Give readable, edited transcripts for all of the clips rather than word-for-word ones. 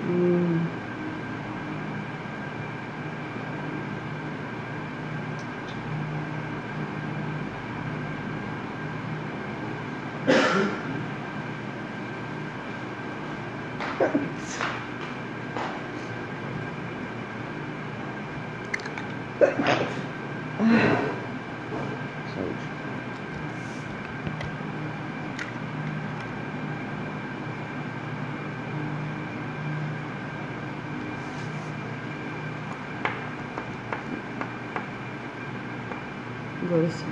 Saúde. Agora sim.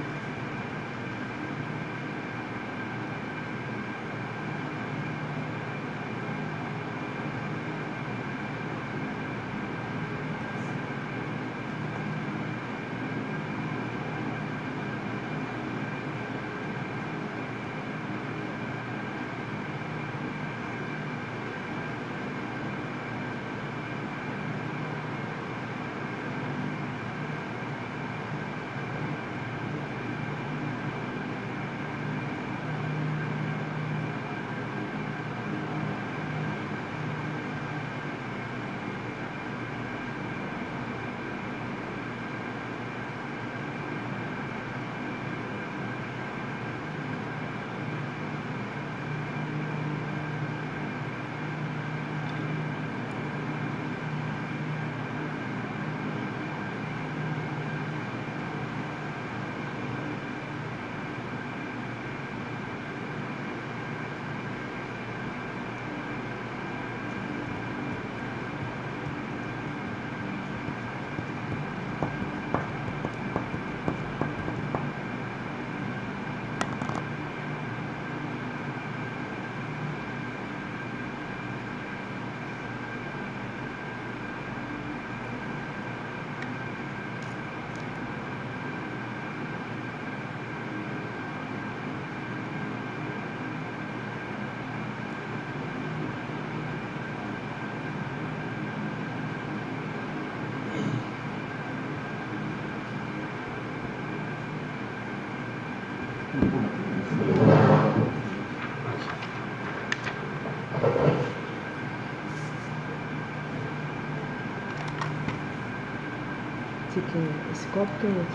Você quer esse copo ou quer outro?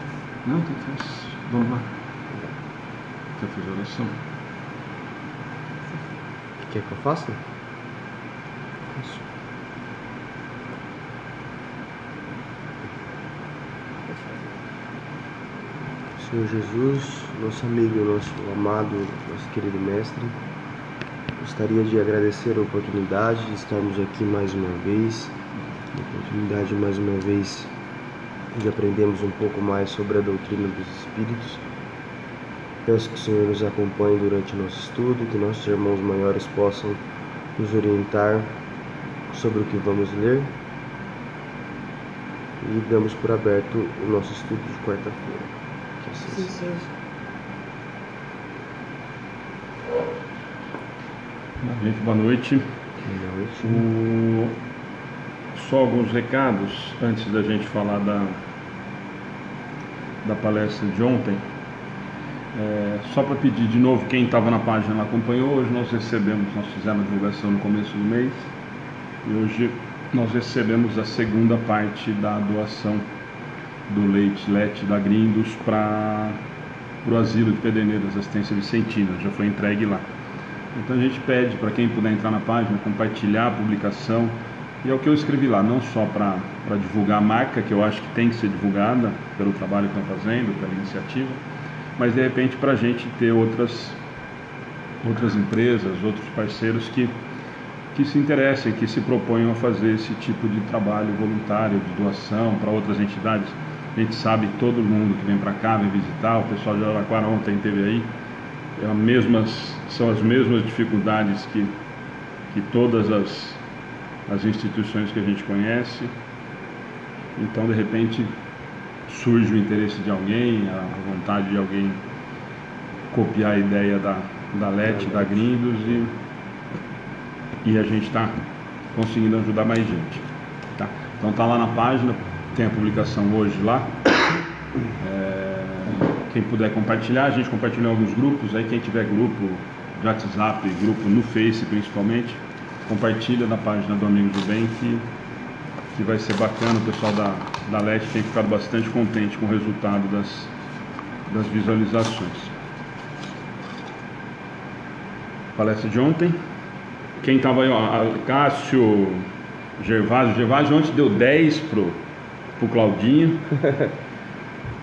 Não, tem que fazer. Vamos lá. Quer fazer oração? Quer que eu faça? Isso. Senhor Jesus, nosso amigo, nosso amado, nosso querido mestre, gostaria de agradecer a oportunidade de estarmos aqui mais uma vez, de aprendermos um pouco mais sobre a doutrina dos Espíritos. Peço que o Senhor nos acompanhe durante o nosso estudo, que nossos irmãos maiores possam nos orientar sobre o que vamos ler, e damos por aberto o nosso estudo de quarta-feira. Que assim seja. Gente, boa noite. Só alguns recados antes da gente falar da palestra de ontem. Só para pedir de novo, quem estava na página acompanhou, hoje nós fizemos a divulgação no começo do mês, e hoje nós recebemos a segunda parte da doação do leite da Grindos para o Asilo de Pederneiras Assistência Vicentina, já foi entregue lá. Então a gente pede para quem puder entrar na página, compartilhar a publicação, e é o que eu escrevi lá, não só para divulgar a marca, que eu acho que tem que ser divulgada pelo trabalho que estão fazendo, pela iniciativa, mas de repente para a gente ter outras empresas, outros parceiros que se interessem, que se proponham a fazer esse tipo de trabalho voluntário, de doação para outras entidades. A gente sabe que todo mundo que vem para cá, vem visitar, o pessoal de Araraquara ontem esteve aí, são as mesmas dificuldades que todas as instituições que a gente conhece. Então, de repente, surge o interesse de alguém, a vontade de alguém copiar a ideia da LET, da Grindos, e a gente está conseguindo ajudar mais gente. Tá? Então está lá na página, tem a publicação hoje lá. Quem puder compartilhar, a gente compartilha em alguns grupos, aí quem tiver grupo de WhatsApp, grupo no Face principalmente, compartilha na página do Amigos do Bem, que vai ser bacana. O pessoal da LET tem ficado bastante contente com o resultado das visualizações. Palestra de ontem, quem estava aí, ó, Cássio, Gervásio ontem deu 10 pro Claudinho.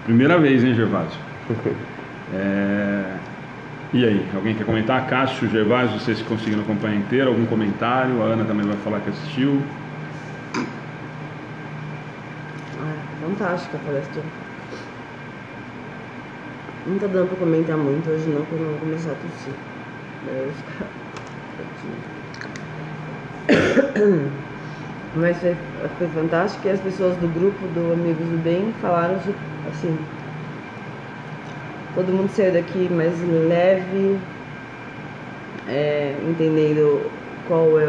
Primeira vez, hein, Gervásio? E aí, alguém quer comentar? Cássio, Gervásio, vocês conseguiram acompanhar inteiro? Algum comentário? A Ana também vai falar que assistiu. Fantástica a palestra. Não tá dando pra comentar muito hoje não, porque eu não vou começar a tossir. Daí eu vou ficar quietinho. Mas foi fantástico, e as pessoas do grupo do Amigos do Bem falaram assim, todo mundo saiu daqui mais leve, entendendo qual é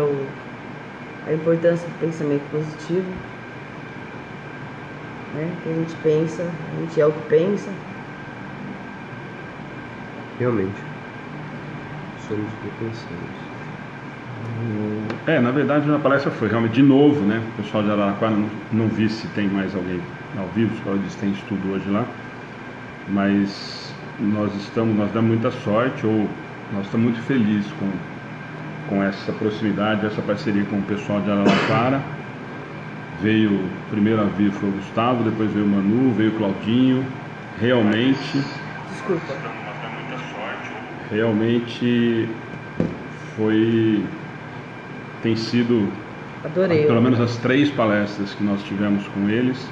a importância do pensamento positivo, né? Que a gente pensa, a gente é o que pensa. Realmente, somos o que pensamos. Na verdade, na palestra foi realmente de novo, né? O pessoal de Araraquara, não vi se tem mais alguém ao vivo, porque ela disse que tem estudo hoje lá, mas nós damos muita sorte, ou nós estamos muito felizes com essa proximidade, essa parceria com o pessoal de Araraquara. Veio, primeiro a vir foi o Gustavo, depois veio o Manu, veio o Claudinho. Realmente, Desculpa. Realmente tem sido, Adorei. pelo menos as 3 palestras que nós tivemos com eles.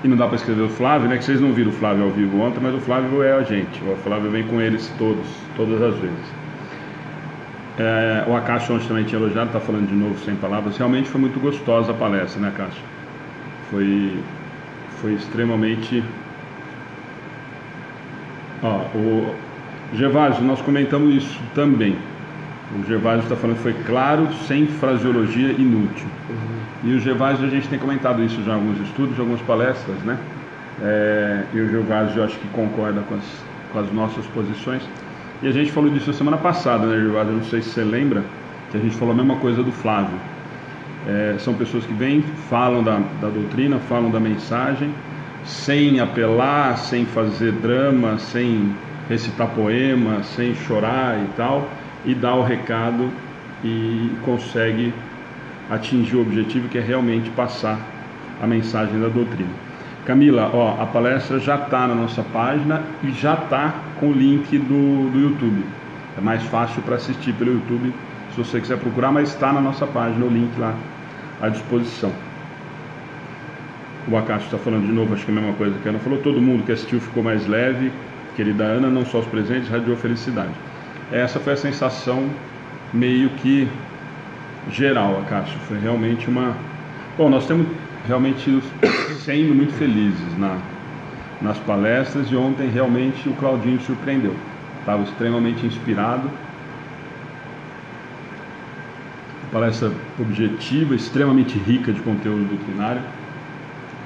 E não dá para escrever o Flávio, né? Que vocês não viram o Flávio ao vivo ontem, mas o Flávio é a gente. O Flávio vem com eles todas as vezes. O Acácio ontem também tinha elogiado, está falando de novo sem palavras. Realmente foi muito gostosa a palestra, né, Acácio? Foi extremamente... o Gervásio, nós comentamos isso também. O Gervásio está falando que foi claro, sem fraseologia inútil. E o Gervásio, a gente tem comentado isso já em alguns estudos, algumas palestras, né? E o Gervásio, eu acho que concorda com as nossas posições. E a gente falou disso semana passada, né, Gervásio? Eu não sei se você lembra, que a gente falou a mesma coisa do Flávio. São pessoas que vêm, falam da doutrina, falam da mensagem, sem apelar, sem fazer drama, sem recitar poema, sem chorar e tal, e dá o recado e consegue atingir o objetivo, que é realmente passar a mensagem da doutrina. Camila, a palestra já está na nossa página e já está com o link do YouTube. É mais fácil para assistir pelo YouTube, se você quiser procurar, mas está na nossa página o link lá à disposição. O Acácio está falando de novo, acho que é a mesma coisa que a Ana falou. Todo mundo que assistiu ficou mais leve, querida Ana, não só os presentes, radiou felicidade. Essa foi a sensação meio que geral, Acácio. Foi realmente uma... Bom, nós temos realmente sendo muito felizes nas palestras, e ontem realmente o Claudinho surpreendeu. Estava extremamente inspirado. Palestra objetiva, extremamente rica de conteúdo doutrinário.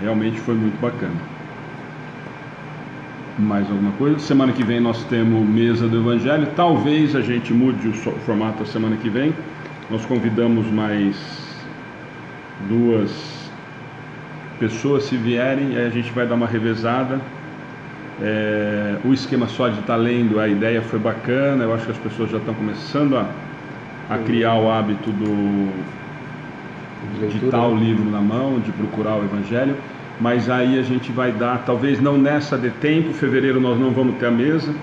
Realmente foi muito bacana. Mais alguma coisa? Semana que vem nós temos Mesa do Evangelho. Talvez a gente mude o formato a semana que vem. Nós convidamos mais 2 pessoas, se vierem, aí a gente vai dar uma revezada. O esquema só de estar lendo, a ideia foi bacana. Eu acho que as pessoas já estão começando a criar o hábito de estar o livro na mão, de procurar o Evangelho. Mas aí a gente vai dar, talvez não nessa de tempo, fevereiro nós não vamos ter a mesa.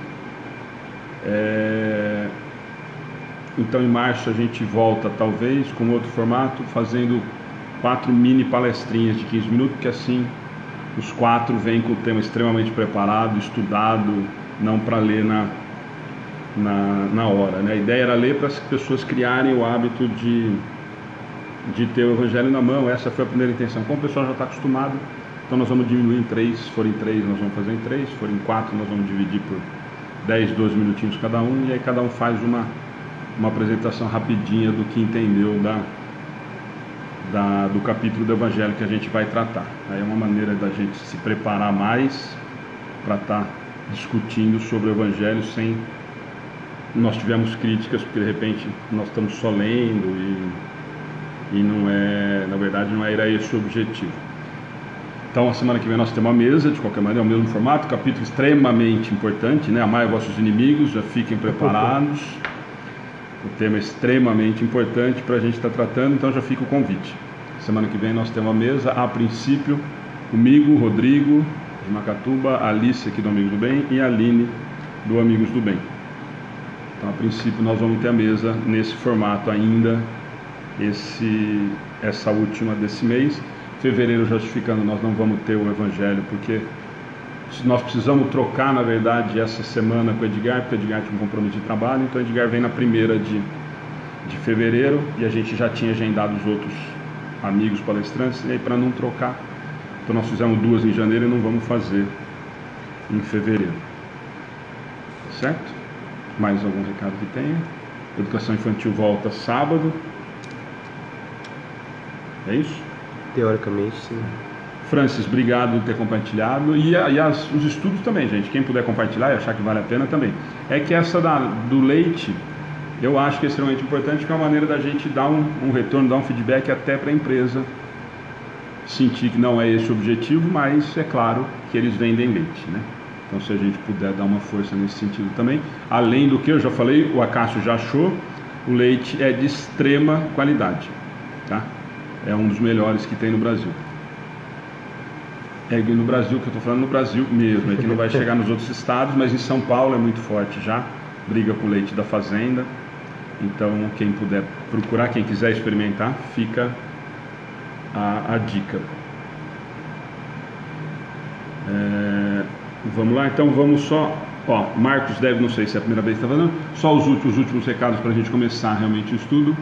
Então em março a gente volta talvez com outro formato, fazendo 4 mini palestrinhas de 15 minutos, porque assim os 4 vêm com o tema extremamente preparado, estudado, não para ler na hora, né? A ideia era ler para as pessoas criarem o hábito de ter o Evangelho na mão. Essa foi a primeira intenção. Como o pessoal já está acostumado, então nós vamos diminuir em 3, se forem 3 nós vamos fazer em 3, se forem 4 nós vamos dividir por 10, 12 minutinhos cada um, e aí cada um faz uma apresentação rapidinha do que entendeu do capítulo do Evangelho que a gente vai tratar. Aí é uma maneira da gente se preparar mais para estar discutindo sobre o Evangelho sem nós tivemos críticas, porque de repente nós estamos só lendo e não é, na verdade, não era esse o objetivo. Então, a semana que vem nós temos uma mesa, de qualquer maneira, é o mesmo formato, capítulo extremamente importante, né? Amai vossos inimigos, já fiquem preparados. O tema é extremamente importante para a gente estar tratando, então já fica o convite. Semana que vem nós temos uma mesa, a princípio, comigo, Rodrigo, de Macatuba, a Alice aqui do Amigos do Bem e a Aline do Amigos do Bem. Então, a princípio, nós vamos ter a mesa nesse formato ainda, essa última desse mês. Fevereiro, justificando, nós não vamos ter o Evangelho, porque nós precisamos trocar, na verdade, essa semana com o Edgar, porque o Edgar tinha um compromisso de trabalho, então o Edgar vem na 1ª de fevereiro, e a gente já tinha agendado os outros amigos palestrantes, e aí para não trocar, então nós fizemos 2 em janeiro e não vamos fazer em fevereiro. Certo? Mais algum recado que tenha? Educação infantil volta sábado. É isso? Teoricamente, sim. Francis, obrigado por ter compartilhado. E os estudos também, gente. Quem puder compartilhar e achar que vale a pena também. É que essa do leite, eu acho que é extremamente importante, que é uma maneira da gente dar um retorno, dar um feedback até para a empresa sentir que não é esse o objetivo, mas é claro que eles vendem leite, né? Então, se a gente puder dar uma força nesse sentido também. Além do que eu já falei, o Acácio já achou, o leite é de extrema qualidade, tá? É um dos melhores que tem no Brasil. É no Brasil, que eu estou falando no Brasil mesmo, é que não vai chegar nos outros estados, mas em São Paulo é muito forte já, briga com o leite da fazenda. Então, quem puder procurar, quem quiser experimentar, fica a dica. Vamos lá, então vamos só, Marcos deve, não sei se é a primeira vez que está falando, só os últimos recados para a gente começar realmente o estudo.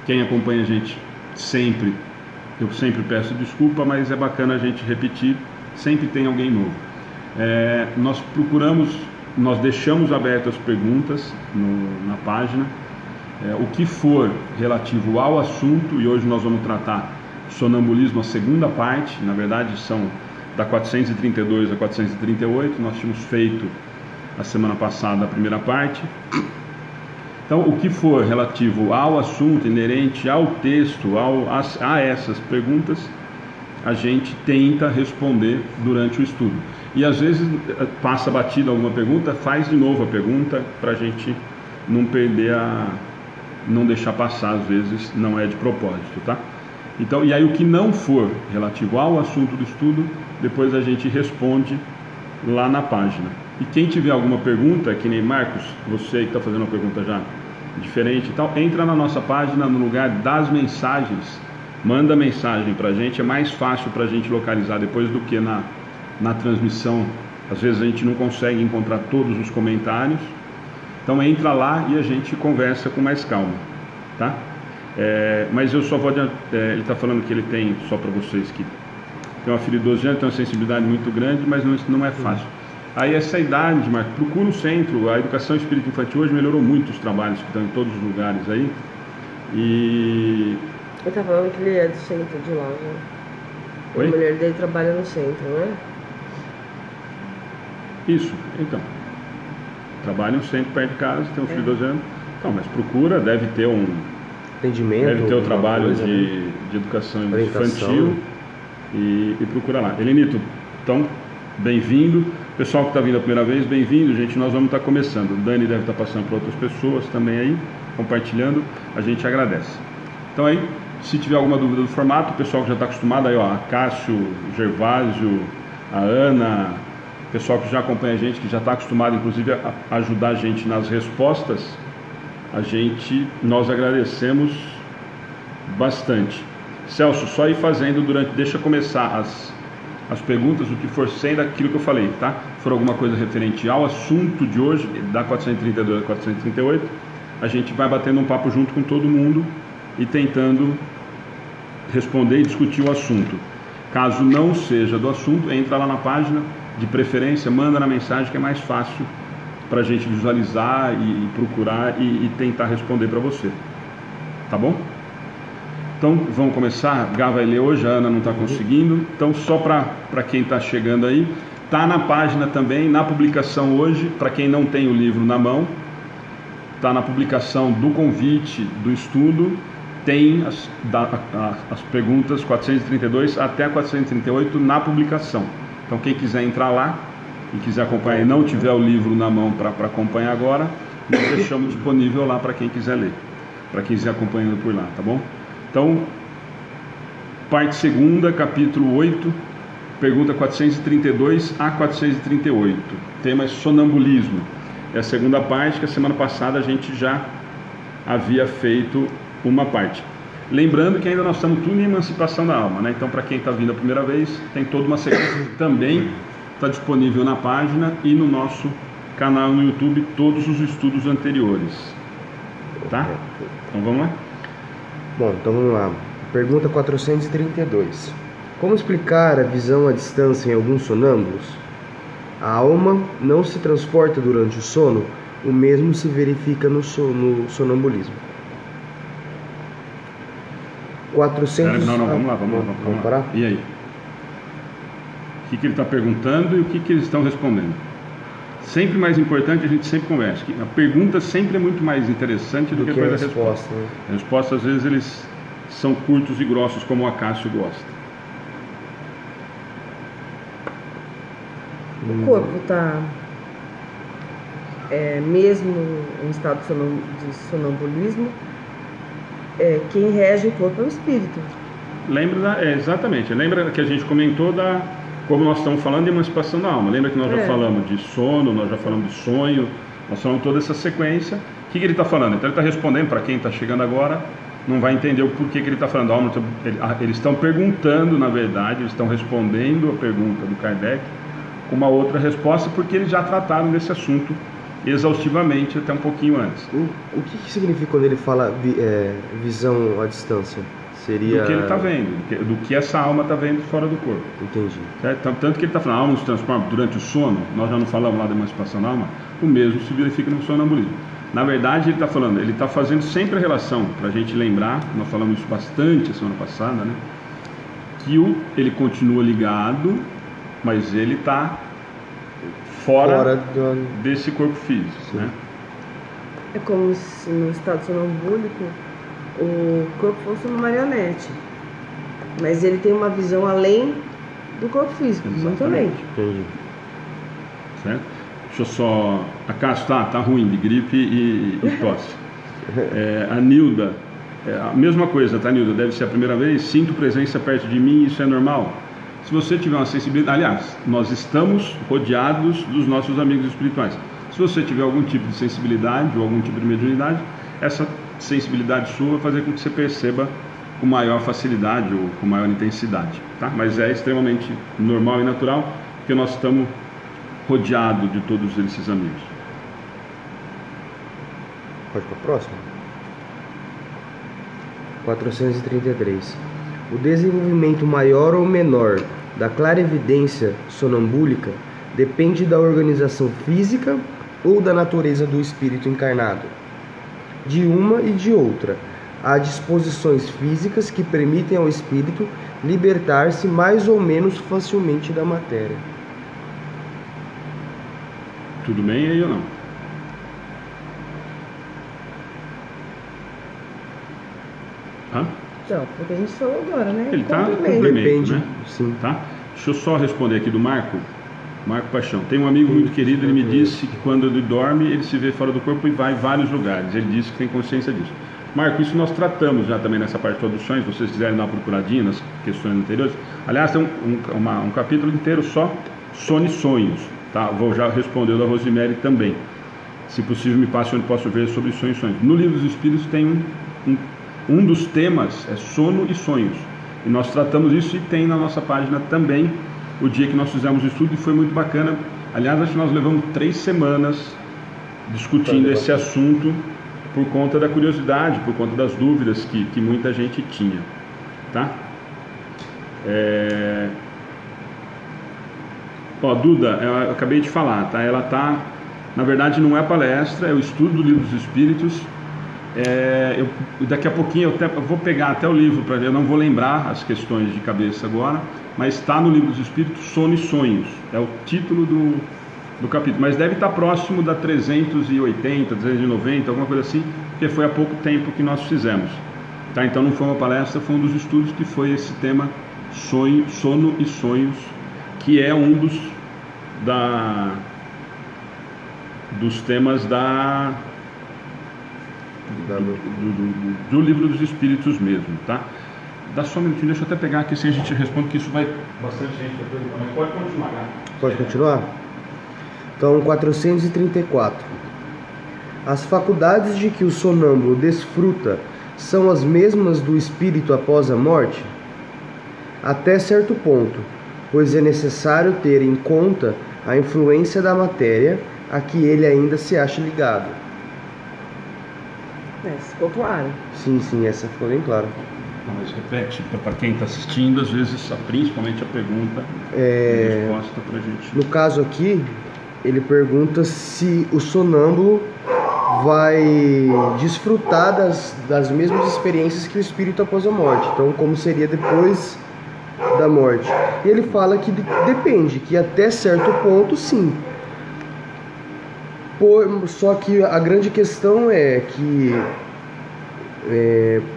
Quem acompanha a gente sempre, eu sempre peço desculpa, mas é bacana a gente repetir, sempre tem alguém novo. Nós deixamos abertas as perguntas na página, o que for relativo ao assunto, e hoje nós vamos tratar sonambulismo, a segunda parte, na verdade são da 432 a 438, nós tínhamos feito a semana passada a primeira parte. Então, o que for relativo ao assunto, inerente ao texto, a essas perguntas, a gente tenta responder durante o estudo. E às vezes passa batida alguma pergunta, faz de novo a pergunta, para a gente não perder não deixar passar, às vezes não é de propósito, tá? Então, e aí o que não for relativo ao assunto do estudo, depois a gente responde lá na página. E quem tiver alguma pergunta, que nem Marcos, você que está fazendo uma pergunta já diferente e tal, entra na nossa página no lugar das mensagens, manda mensagem para a gente, é mais fácil para a gente localizar depois do que na transmissão. Às vezes a gente não consegue encontrar todos os comentários, então entra lá e a gente conversa com mais calma, tá? Mas eu só vou ele está falando que ele tem, só para vocês, que tem uma filha de 12 anos, tem uma sensibilidade muito grande, mas não é fácil. Aí essa idade, Marcos, procura um centro. A educação espírita infantil hoje melhorou muito os trabalhos que estão em todos os lugares aí. E ele está falando que ele é do centro de lá, né? Oi? A mulher dele trabalha no centro, né? Isso, então. Trabalha no centro perto de casa, tem um filho de 12 anos. Então, mas procura, deve ter atendimento, deve ter o trabalho coisa, de educação orientação. Infantil e procura lá. Elenito, então, bem-vindo. Pessoal que está vindo a primeira vez, bem-vindo, gente. Nós vamos estar começando. O Dani deve estar passando para outras pessoas também aí, compartilhando. A gente agradece. Então aí, se tiver alguma dúvida do formato, o pessoal que já está acostumado aí, a Cássio, Gervásio, a Ana, o pessoal que já acompanha a gente, que já está acostumado, inclusive, a ajudar a gente nas respostas, nós agradecemos bastante. Celso, só ir fazendo deixa começar as perguntas, o que for sendo aquilo que eu falei, tá? Se for alguma coisa referente ao assunto de hoje, da 432 a 438, a gente vai batendo um papo junto com todo mundo e tentando responder e discutir o assunto. Caso não seja do assunto, entra lá na página, de preferência, manda na mensagem, que é mais fácil para a gente visualizar e procurar e tentar responder para você. Tá bom? Então, vamos começar. Gá vai ler hoje, a Ana não está conseguindo. Então, só para quem está chegando aí, está na página também, na publicação hoje, para quem não tem o livro na mão, está na publicação do convite do estudo, tem as perguntas 432 até 438 na publicação. Então quem quiser entrar lá e quiser acompanhar e não tiver o livro na mão para acompanhar agora, nós deixamos disponível lá para quem quiser ler, para quem quiser acompanhando por lá, tá bom? Então, parte segunda, capítulo 8, pergunta 432 a 438. O tema é sonambulismo. É a segunda parte, que a semana passada a gente já havia feito uma parte. Lembrando que ainda nós estamos tudo em emancipação da alma, né? Então, para quem está vindo a primeira vez, tem toda uma sequência que também está disponível na página e no nosso canal no YouTube, todos os estudos anteriores. Tá? Então vamos lá? Bom, então vamos lá. Pergunta 432. Como explicar a visão à distância em alguns sonâmbulos? A alma não se transporta durante o sono, o mesmo se verifica no sonambulismo. 400... Não, vamos lá. Vamos parar? E aí? O que ele está perguntando e o que eles estão respondendo? Sempre mais importante, a gente sempre conversa. A pergunta sempre é muito mais interessante do que a resposta. Né? A resposta, às vezes, eles são curtos e grossos, como o Acácio gosta. O corpo está mesmo em estado de sonambulismo, quem rege o corpo é o espírito. Exatamente. Lembra que a gente comentou como nós estamos falando de emancipação da alma. Lembra que nós já falamos de sono, nós já falamos de sonho, nós falamos toda essa sequência. O que ele está falando? Então ele está respondendo, para quem está chegando agora, não vai entender o porquê que ele está falando. Eles estão perguntando, na verdade, eles estão respondendo a pergunta do Kardec com uma outra resposta, porque eles já trataram desse assunto exaustivamente até um pouquinho antes. O que significa quando ele fala visão à distância? Seria... Do que ele está vendo, do que essa alma está vendo fora do corpo. Entendi. Certo? Tanto que ele está falando, a alma se transforma durante o sono, nós já não falamos lá da emancipação da alma, o mesmo se verifica no sonambulismo. Na verdade, ele está falando, ele está fazendo sempre a relação, para a gente lembrar, nós falamos isso bastante a semana passada, né? Que ele continua ligado, mas ele está fora desse corpo físico. Né? É como se no estado sonambúlico o corpo fosse uma marionete, mas ele tem uma visão além do corpo físico. Exatamente. Muito além. Entendi. Certo? Deixa eu só... A Cássio tá ruim de gripe e tosse. A Nilda, a mesma coisa, tá, Nilda? Deve ser a primeira vez. Sinto presença perto de mim, isso é normal? Se você tiver uma sensibilidade... Aliás, nós estamos rodeados dos nossos amigos espirituais. Se você tiver algum tipo de sensibilidade ou algum tipo de mediunidade, essa sensibilidade sua vai fazer com que você perceba com maior facilidade ou com maior intensidade, tá? Mas é extremamente normal e natural, porque nós estamos rodeados de todos esses amigos. Pode para a próxima? 433. O desenvolvimento maior ou menor da clarevidência sonambúlica depende da organização física ou da natureza do espírito encarnado. De uma e de outra, há disposições físicas que permitem ao espírito libertar-se mais ou menos facilmente da matéria. Tudo bem aí ou não? Hã? Então, porque a gente falou agora, né? Ele está Depende, né? Sim. Tá? Deixa eu só responder aqui do Marco Paixão. Tem um amigo muito querido, ele me disse que quando ele dorme, ele se vê fora do corpo e vai em vários lugares. Ele disse que tem consciência disso. Marco, isso nós tratamos já também nessa parte de traduções, se vocês quiserem dar uma procuradinha nas questões anteriores. Aliás, tem um capítulo inteiro só sono e sonhos. Tá? Vou já responder o da Rosemary também. Se possível, me passe onde posso ver sobre sonhos e sonhos. No Livro dos Espíritos tem um dos temas, é sono e sonhos. E nós tratamos isso e tem na nossa página também o dia que nós fizemos o estudo e foi muito bacana. Aliás, acho que nós levamos 3 semanas discutindo esse assunto por conta da curiosidade, por conta das dúvidas que muita gente tinha. Tá? Duda, eu acabei de falar, tá? Ela tá, na verdade não é palestra, é o estudo do Livro dos Espíritos. Daqui a pouquinho eu vou pegar até o livro para ver, eu não vou lembrar as questões de cabeça agora, mas está no Livro dos Espíritos, Sono e Sonhos, é o título do capítulo, mas deve estar próximo da 380, 390, alguma coisa assim, porque foi há pouco tempo que nós fizemos. Tá, então não foi uma palestra, foi um dos estudos que foi esse tema sono e sonhos, que é um dos temas do livro dos Espíritos mesmo, tá? Dá só um minutinho, deixa eu até pegar aqui, assim a gente responde, que isso vai bastante gente vai perguntar, mas pode continuar, né? Pode continuar? Então, 434. As faculdades de que o sonâmbulo desfruta são as mesmas do espírito após a morte? Até certo ponto, pois é necessário ter em conta a influência da matéria a que ele ainda se acha ligado. Ficou claro. Sim, essa ficou bem clara. Não, mas repete, para quem está assistindo, às vezes, principalmente a pergunta e a resposta para a gente. No caso aqui, ele pergunta se o sonâmbulo vai desfrutar das mesmas experiências que o espírito após a morte. Então, como seria depois da morte? E ele fala que depende, que até certo ponto, sim. Só que a grande questão é que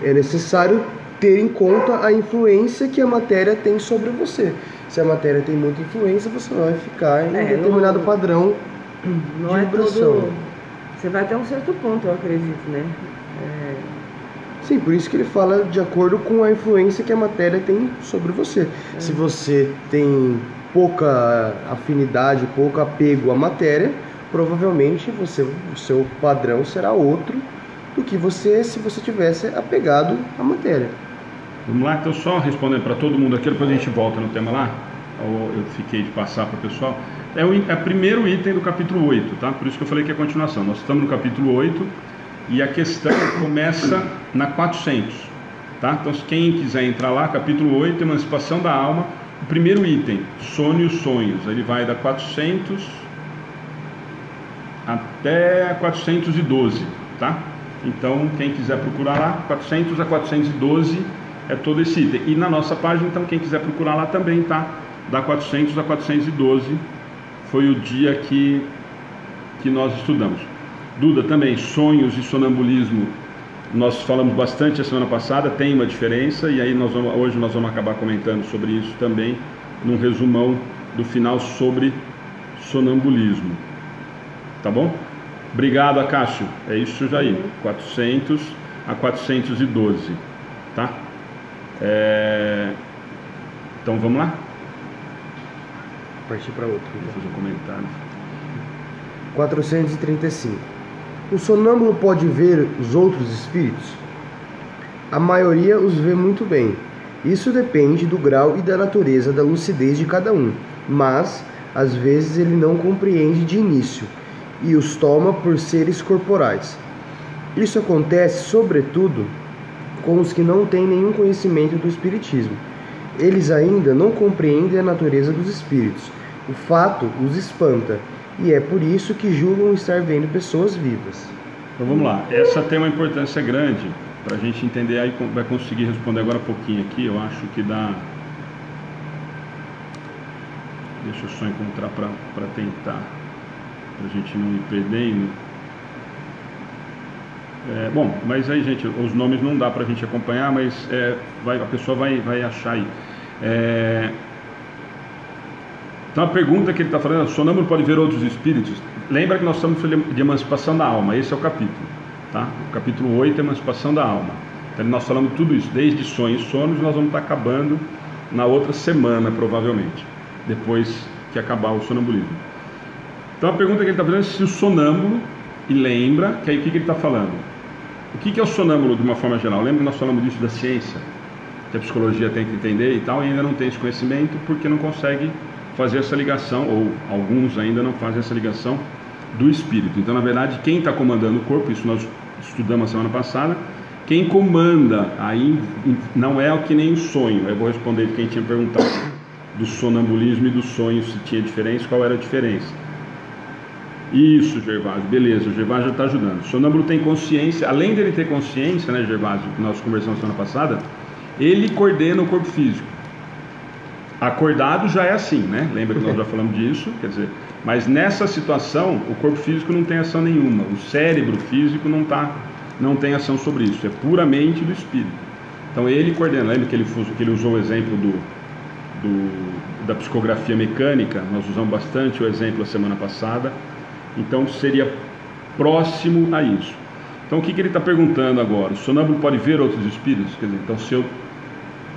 é necessário ter em conta a influência que a matéria tem sobre você. Se a matéria tem muita influência, você não vai ficar em determinado padrão não de vibração. Você vai até um certo ponto, eu acredito, né? Sim, por isso que ele fala de acordo com a influência que a matéria tem sobre você. Se você tem pouca afinidade, pouco apego à matéria, provavelmente o seu padrão será outro do que se você tivesse apegado à matéria. Vamos lá, então só respondendo para todo mundo aqui, depois a gente volta no tema lá. Eu fiquei de passar para o pessoal. É o primeiro item do capítulo 8, tá? Por isso que eu falei que é a continuação. Nós estamos no capítulo 8 e a questão começa na 400, tá? Então, quem quiser entrar lá, capítulo 8, Emancipação da Alma, o primeiro item, sono e os sonhos. Ele vai da 400 até 412, tá? Então, quem quiser procurar lá, 400 a 412 é todo esse item. E na nossa página, então, quem quiser procurar lá também, tá? Da 400 a 412 foi o dia que nós estudamos. Duda, também, sonhos e sonambulismo, nós falamos bastante a semana passada, tem uma diferença, e aí hoje nós vamos acabar comentando sobre isso também, num resumão do final sobre sonambulismo. Tá bom? Obrigado, Acácio. É isso, Jair. 400 a 412, tá? Então vamos lá? Partir para outro. Vou fazer um comentário. 435. O sonâmbulo pode ver os outros espíritos? A maioria os vê muito bem. Isso depende do grau e da natureza da lucidez de cada um, mas às vezes ele não compreende de início e os toma por seres corporais. Isso acontece sobretudo com os que não têm nenhum conhecimento do espiritismo. Eles ainda não compreendem a natureza dos espíritos. O fato os espanta, e é por isso que julgam estar vendo pessoas vivas. Então vamos lá, essa tem uma importância grande para a gente entender, aí vai conseguir responder agora um pouquinho aqui, eu acho que dá... Deixa eu só encontrar para tentar, para a gente não ir perdendo. Bom, mas aí, gente, os nomes não dá para a gente acompanhar, mas a pessoa vai achar aí. Então a pergunta que ele está falando, o sonâmbulo pode ver outros espíritos? Lembra que nós estamos falando de emancipação da alma, esse é o capítulo, tá? O capítulo 8 é emancipação da alma. Então nós falamos tudo isso, desde sonhos e sonos, nós vamos estar acabando na outra semana, provavelmente, depois que acabar o sonambulismo. Então a pergunta que ele está fazendo é se o sonâmbulo, e lembra que aí o que ele está falando? O que é o sonâmbulo de uma forma geral? Lembra que nós falamos disso da ciência, que a psicologia tem que entender e tal, e ainda não tem esse conhecimento porque não consegue fazer essa ligação, ou alguns ainda não fazem essa ligação do espírito. Então, na verdade, quem está comandando o corpo, isso nós estudamos a semana passada, quem comanda aí não é o que nem o sonho. Eu vou responder quem tinha perguntado do sonambulismo e do sonho, se tinha diferença, qual era a diferença. Isso, Gervásio, beleza, o Gervásio já está ajudando. O sonâmbulo tem consciência, além dele ter consciência, né, Gervásio, que nós conversamos semana passada, ele coordena o corpo físico. Acordado já é assim, né? Lembra que nós já falamos disso? Quer dizer, mas nessa situação, o corpo físico não tem ação nenhuma, o cérebro físico não tem ação sobre isso, é puramente do espírito. Então ele coordena. Lembra que ele usou o exemplo da psicografia mecânica? Nós usamos bastante o exemplo a semana passada. Então seria próximo a isso. Então o que ele está perguntando agora? O sonâmbulo pode ver outros espíritos? Quer dizer, então se eu...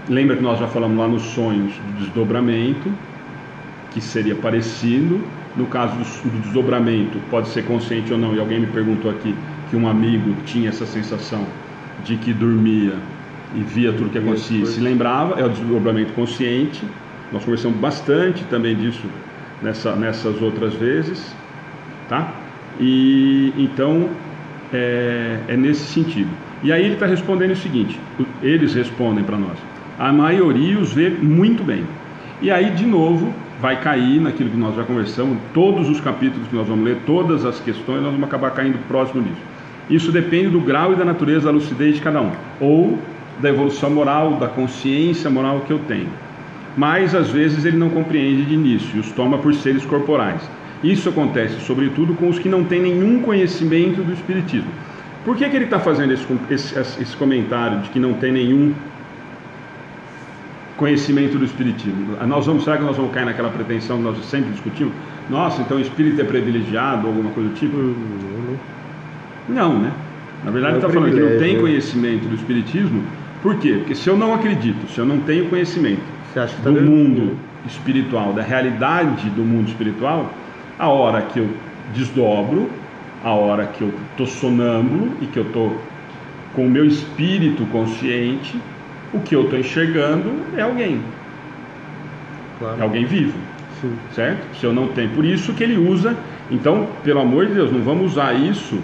Lembra que nós já falamos lá nos sonhos do desdobramento, que seria parecido. No caso do desdobramento, pode ser consciente ou não. E alguém me perguntou aqui que um amigo tinha essa sensação de que dormia e via tudo que acontecia e se lembrava. É o desdobramento consciente. Nós conversamos bastante também disso nessas outras vezes, tá? E então é nesse sentido. E aí ele está respondendo o seguinte: eles respondem para nós, a maioria os vê muito bem. E aí de novo vai cair naquilo que nós já conversamos, todos os capítulos que nós vamos ler, todas as questões, nós vamos acabar caindo próximo disso. Isso depende do grau e da natureza da lucidez de cada um, ou da evolução moral, da consciência moral que eu tenho. Mas às vezes ele não compreende de início e os toma por seres corporais. Isso acontece sobretudo com os que não têm nenhum conhecimento do espiritismo. Por que ele está fazendo esse comentário de que não tem nenhum conhecimento do espiritismo? Será que nós vamos cair naquela pretensão que nós sempre discutimos? Nossa, então o espírito é privilegiado ou alguma coisa do tipo? Não, né? Na verdade ele está falando que não tem conhecimento do espiritismo. Por quê? Porque se eu não acredito, se eu não tenho conhecimento do mundo espiritual, da realidade do mundo espiritual, a hora que eu desdobro, a hora que eu estou sonâmbulo e que eu estou com o meu espírito consciente, o que eu estou enxergando é alguém. Claro. É alguém vivo. Sim. Certo? Se eu não tenho. Por isso que ele usa. Então, pelo amor de Deus, não vamos usar isso,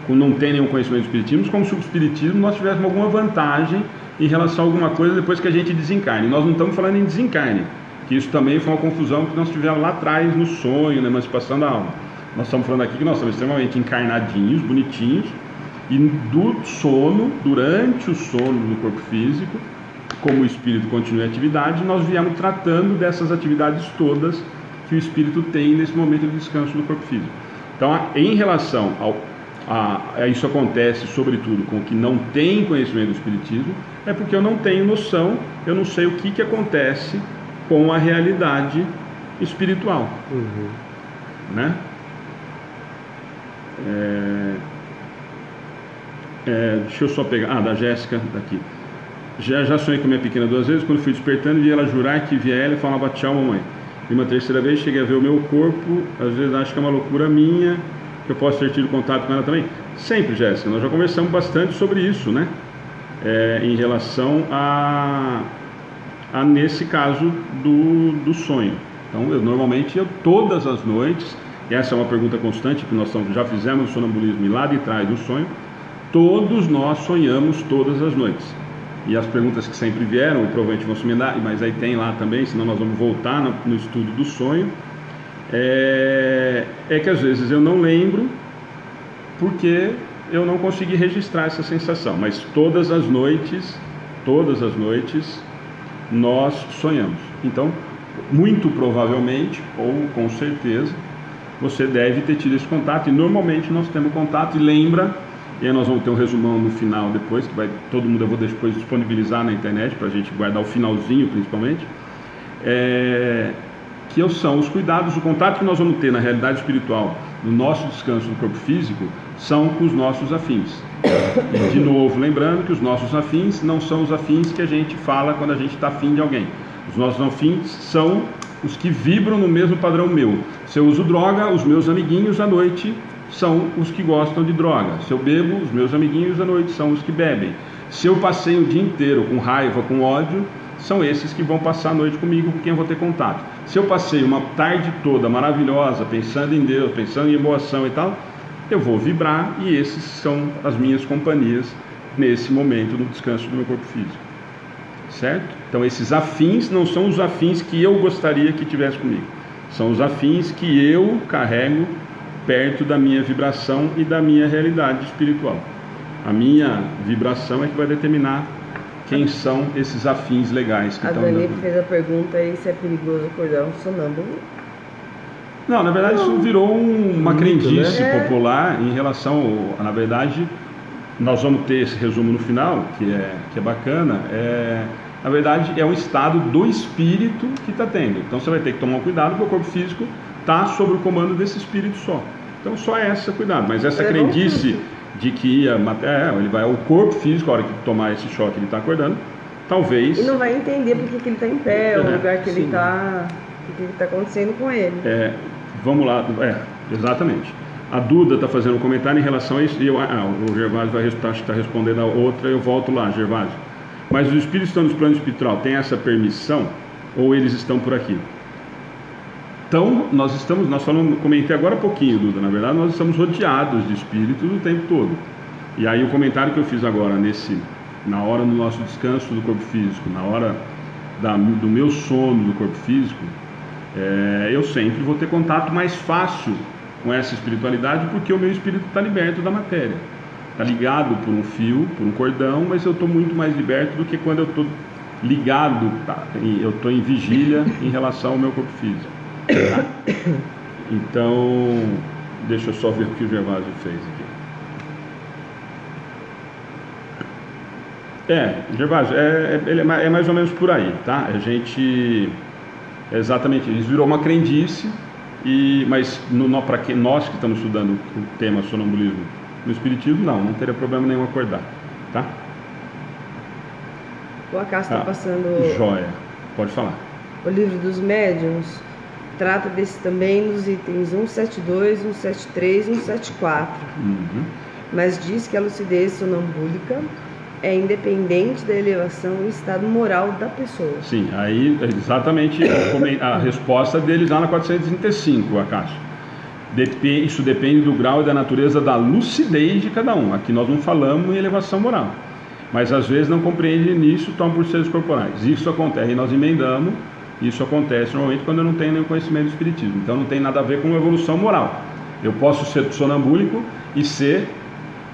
não tem nenhum conhecimento do espiritismo, como se o espiritismo nós tivéssemos alguma vantagem em relação a alguma coisa depois que a gente desencarne. Nós não estamos falando em desencarne, que isso também foi uma confusão que nós tivemos lá atrás no sonho, na emancipação da alma. Nós estamos falando aqui que nós estamos extremamente encarnadinhos, bonitinhos, e do sono, durante o sono do corpo físico, como o espírito continua em atividade, nós viemos tratando dessas atividades todas que o espírito tem nesse momento de descanso do corpo físico. Então, em relação a isso acontece sobretudo com o que não tem conhecimento do espiritismo, é porque eu não tenho noção, eu não sei o que acontece com a realidade espiritual. Né? Deixa eu só pegar, da Jéssica daqui. Já sonhei com minha pequena 2 vezes, quando fui despertando vi ela jurar que via ela e falava tchau mamãe. E uma 3ª vez cheguei a ver o meu corpo, às vezes acho que é uma loucura minha, que eu posso ter tido contato com ela também. Sempre, Jéssica, nós já conversamos bastante sobre isso, né? Em relação a nesse caso do sonho. Então, normalmente, todas as noites, essa é uma pergunta constante que nós já fizemos o sonambulismo e lá de trás do sonho, todos nós sonhamos todas as noites. E as perguntas que sempre vieram, e provavelmente vão se emendar, mas aí tem lá também, senão nós vamos voltar no estudo do sonho, que às vezes eu não lembro porque eu não consegui registrar essa sensação, mas todas as noites nós sonhamos. Então, muito provavelmente, ou com certeza, você deve ter tido esse contato, e normalmente nós temos contato, e lembra, e aí nós vamos ter um resumão no final depois, que todo mundo eu vou depois disponibilizar na internet, para a gente guardar o finalzinho principalmente, que são os cuidados, o contato que nós vamos ter na realidade espiritual, no nosso descanso do corpo físico, são com os nossos afins. E de novo, lembrando que os nossos afins não são os afins que a gente fala quando a gente está afim de alguém. Os nossos afins são os que vibram no mesmo padrão meu. Se eu uso droga, os meus amiguinhos à noite são os que gostam de droga. Se eu bebo, os meus amiguinhos à noite são os que bebem. Se eu passei o dia inteiro com raiva, com ódio, são esses que vão passar a noite comigo, com quem eu vou ter contato. Se eu passei uma tarde toda maravilhosa, pensando em Deus, pensando em boa ação e tal, eu vou vibrar, e esses são as minhas companhias nesse momento do descanso do meu corpo físico. Certo? Então esses afins não são os afins que eu gostaria que tivesse comigo. São os afins que eu carrego perto da minha vibração e da minha realidade espiritual. A minha vibração é que vai determinar quem são esses afins legais que estão... A Dani fez a pergunta aí se é perigoso acordar um sonâmbulo. Não, na verdade isso virou uma crendice popular em relação, na verdade, nós vamos ter esse resumo no final, que é bacana. Na verdade, é um estado do espírito que está tendo. Então você vai ter que tomar cuidado, porque o corpo físico está sob o comando desse espírito só. Então só essa cuidado. Mas essa crendice de que ele vai ao corpo físico, a hora que tomar esse choque ele está acordando, talvez... E não vai entender porque que ele está em pé, o lugar que ele está, o que está acontecendo com ele. Vamos lá, exatamente. A Duda está fazendo um comentário em relação a isso, e o Gervásio vai estar respondendo a outra, eu volto lá, Gervásio. Mas os espíritos estão nos planos espiritual, tem essa permissão, ou eles estão por aqui? Então, comentei agora há pouquinho, Duda, na verdade nós estamos rodeados de espíritos o tempo todo. E aí o comentário que eu fiz agora, na hora do nosso descanso do corpo físico, na hora do meu sono do corpo físico, eu sempre vou ter contato mais fácil com essa espiritualidade, porque o meu espírito está liberto da matéria. Está ligado por um fio, por um cordão, mas eu estou muito mais liberto do que quando eu estou ligado, eu estou em vigília em relação ao meu corpo físico. Tá? Então, deixa eu só ver o que o Gervásio fez aqui. Gervásio, é mais ou menos por aí, tá? Exatamente, isso virou uma crendice, mas para nós que estamos estudando o tema sonambulismo no espiritismo, não teria problema nenhum acordar, tá? O Acácio está passando... Joia, pode falar. O livro dos médiuns trata desse também nos itens 172, 173 e 174. Mas diz que a lucidez sonambúlica é independente da elevação e estado moral da pessoa. Sim, aí exatamente a resposta deles lá na 435, Acácio. Isso depende do grau e da natureza da lucidez de cada um. Aqui nós não falamos em elevação moral, mas às vezes não compreende nisso, tomam por seres corporais. Isso acontece, e nós emendamos, isso acontece normalmente quando eu não tenho nenhum conhecimento do espiritismo. Então não tem nada a ver com evolução moral. Eu posso ser sonambúlico e ser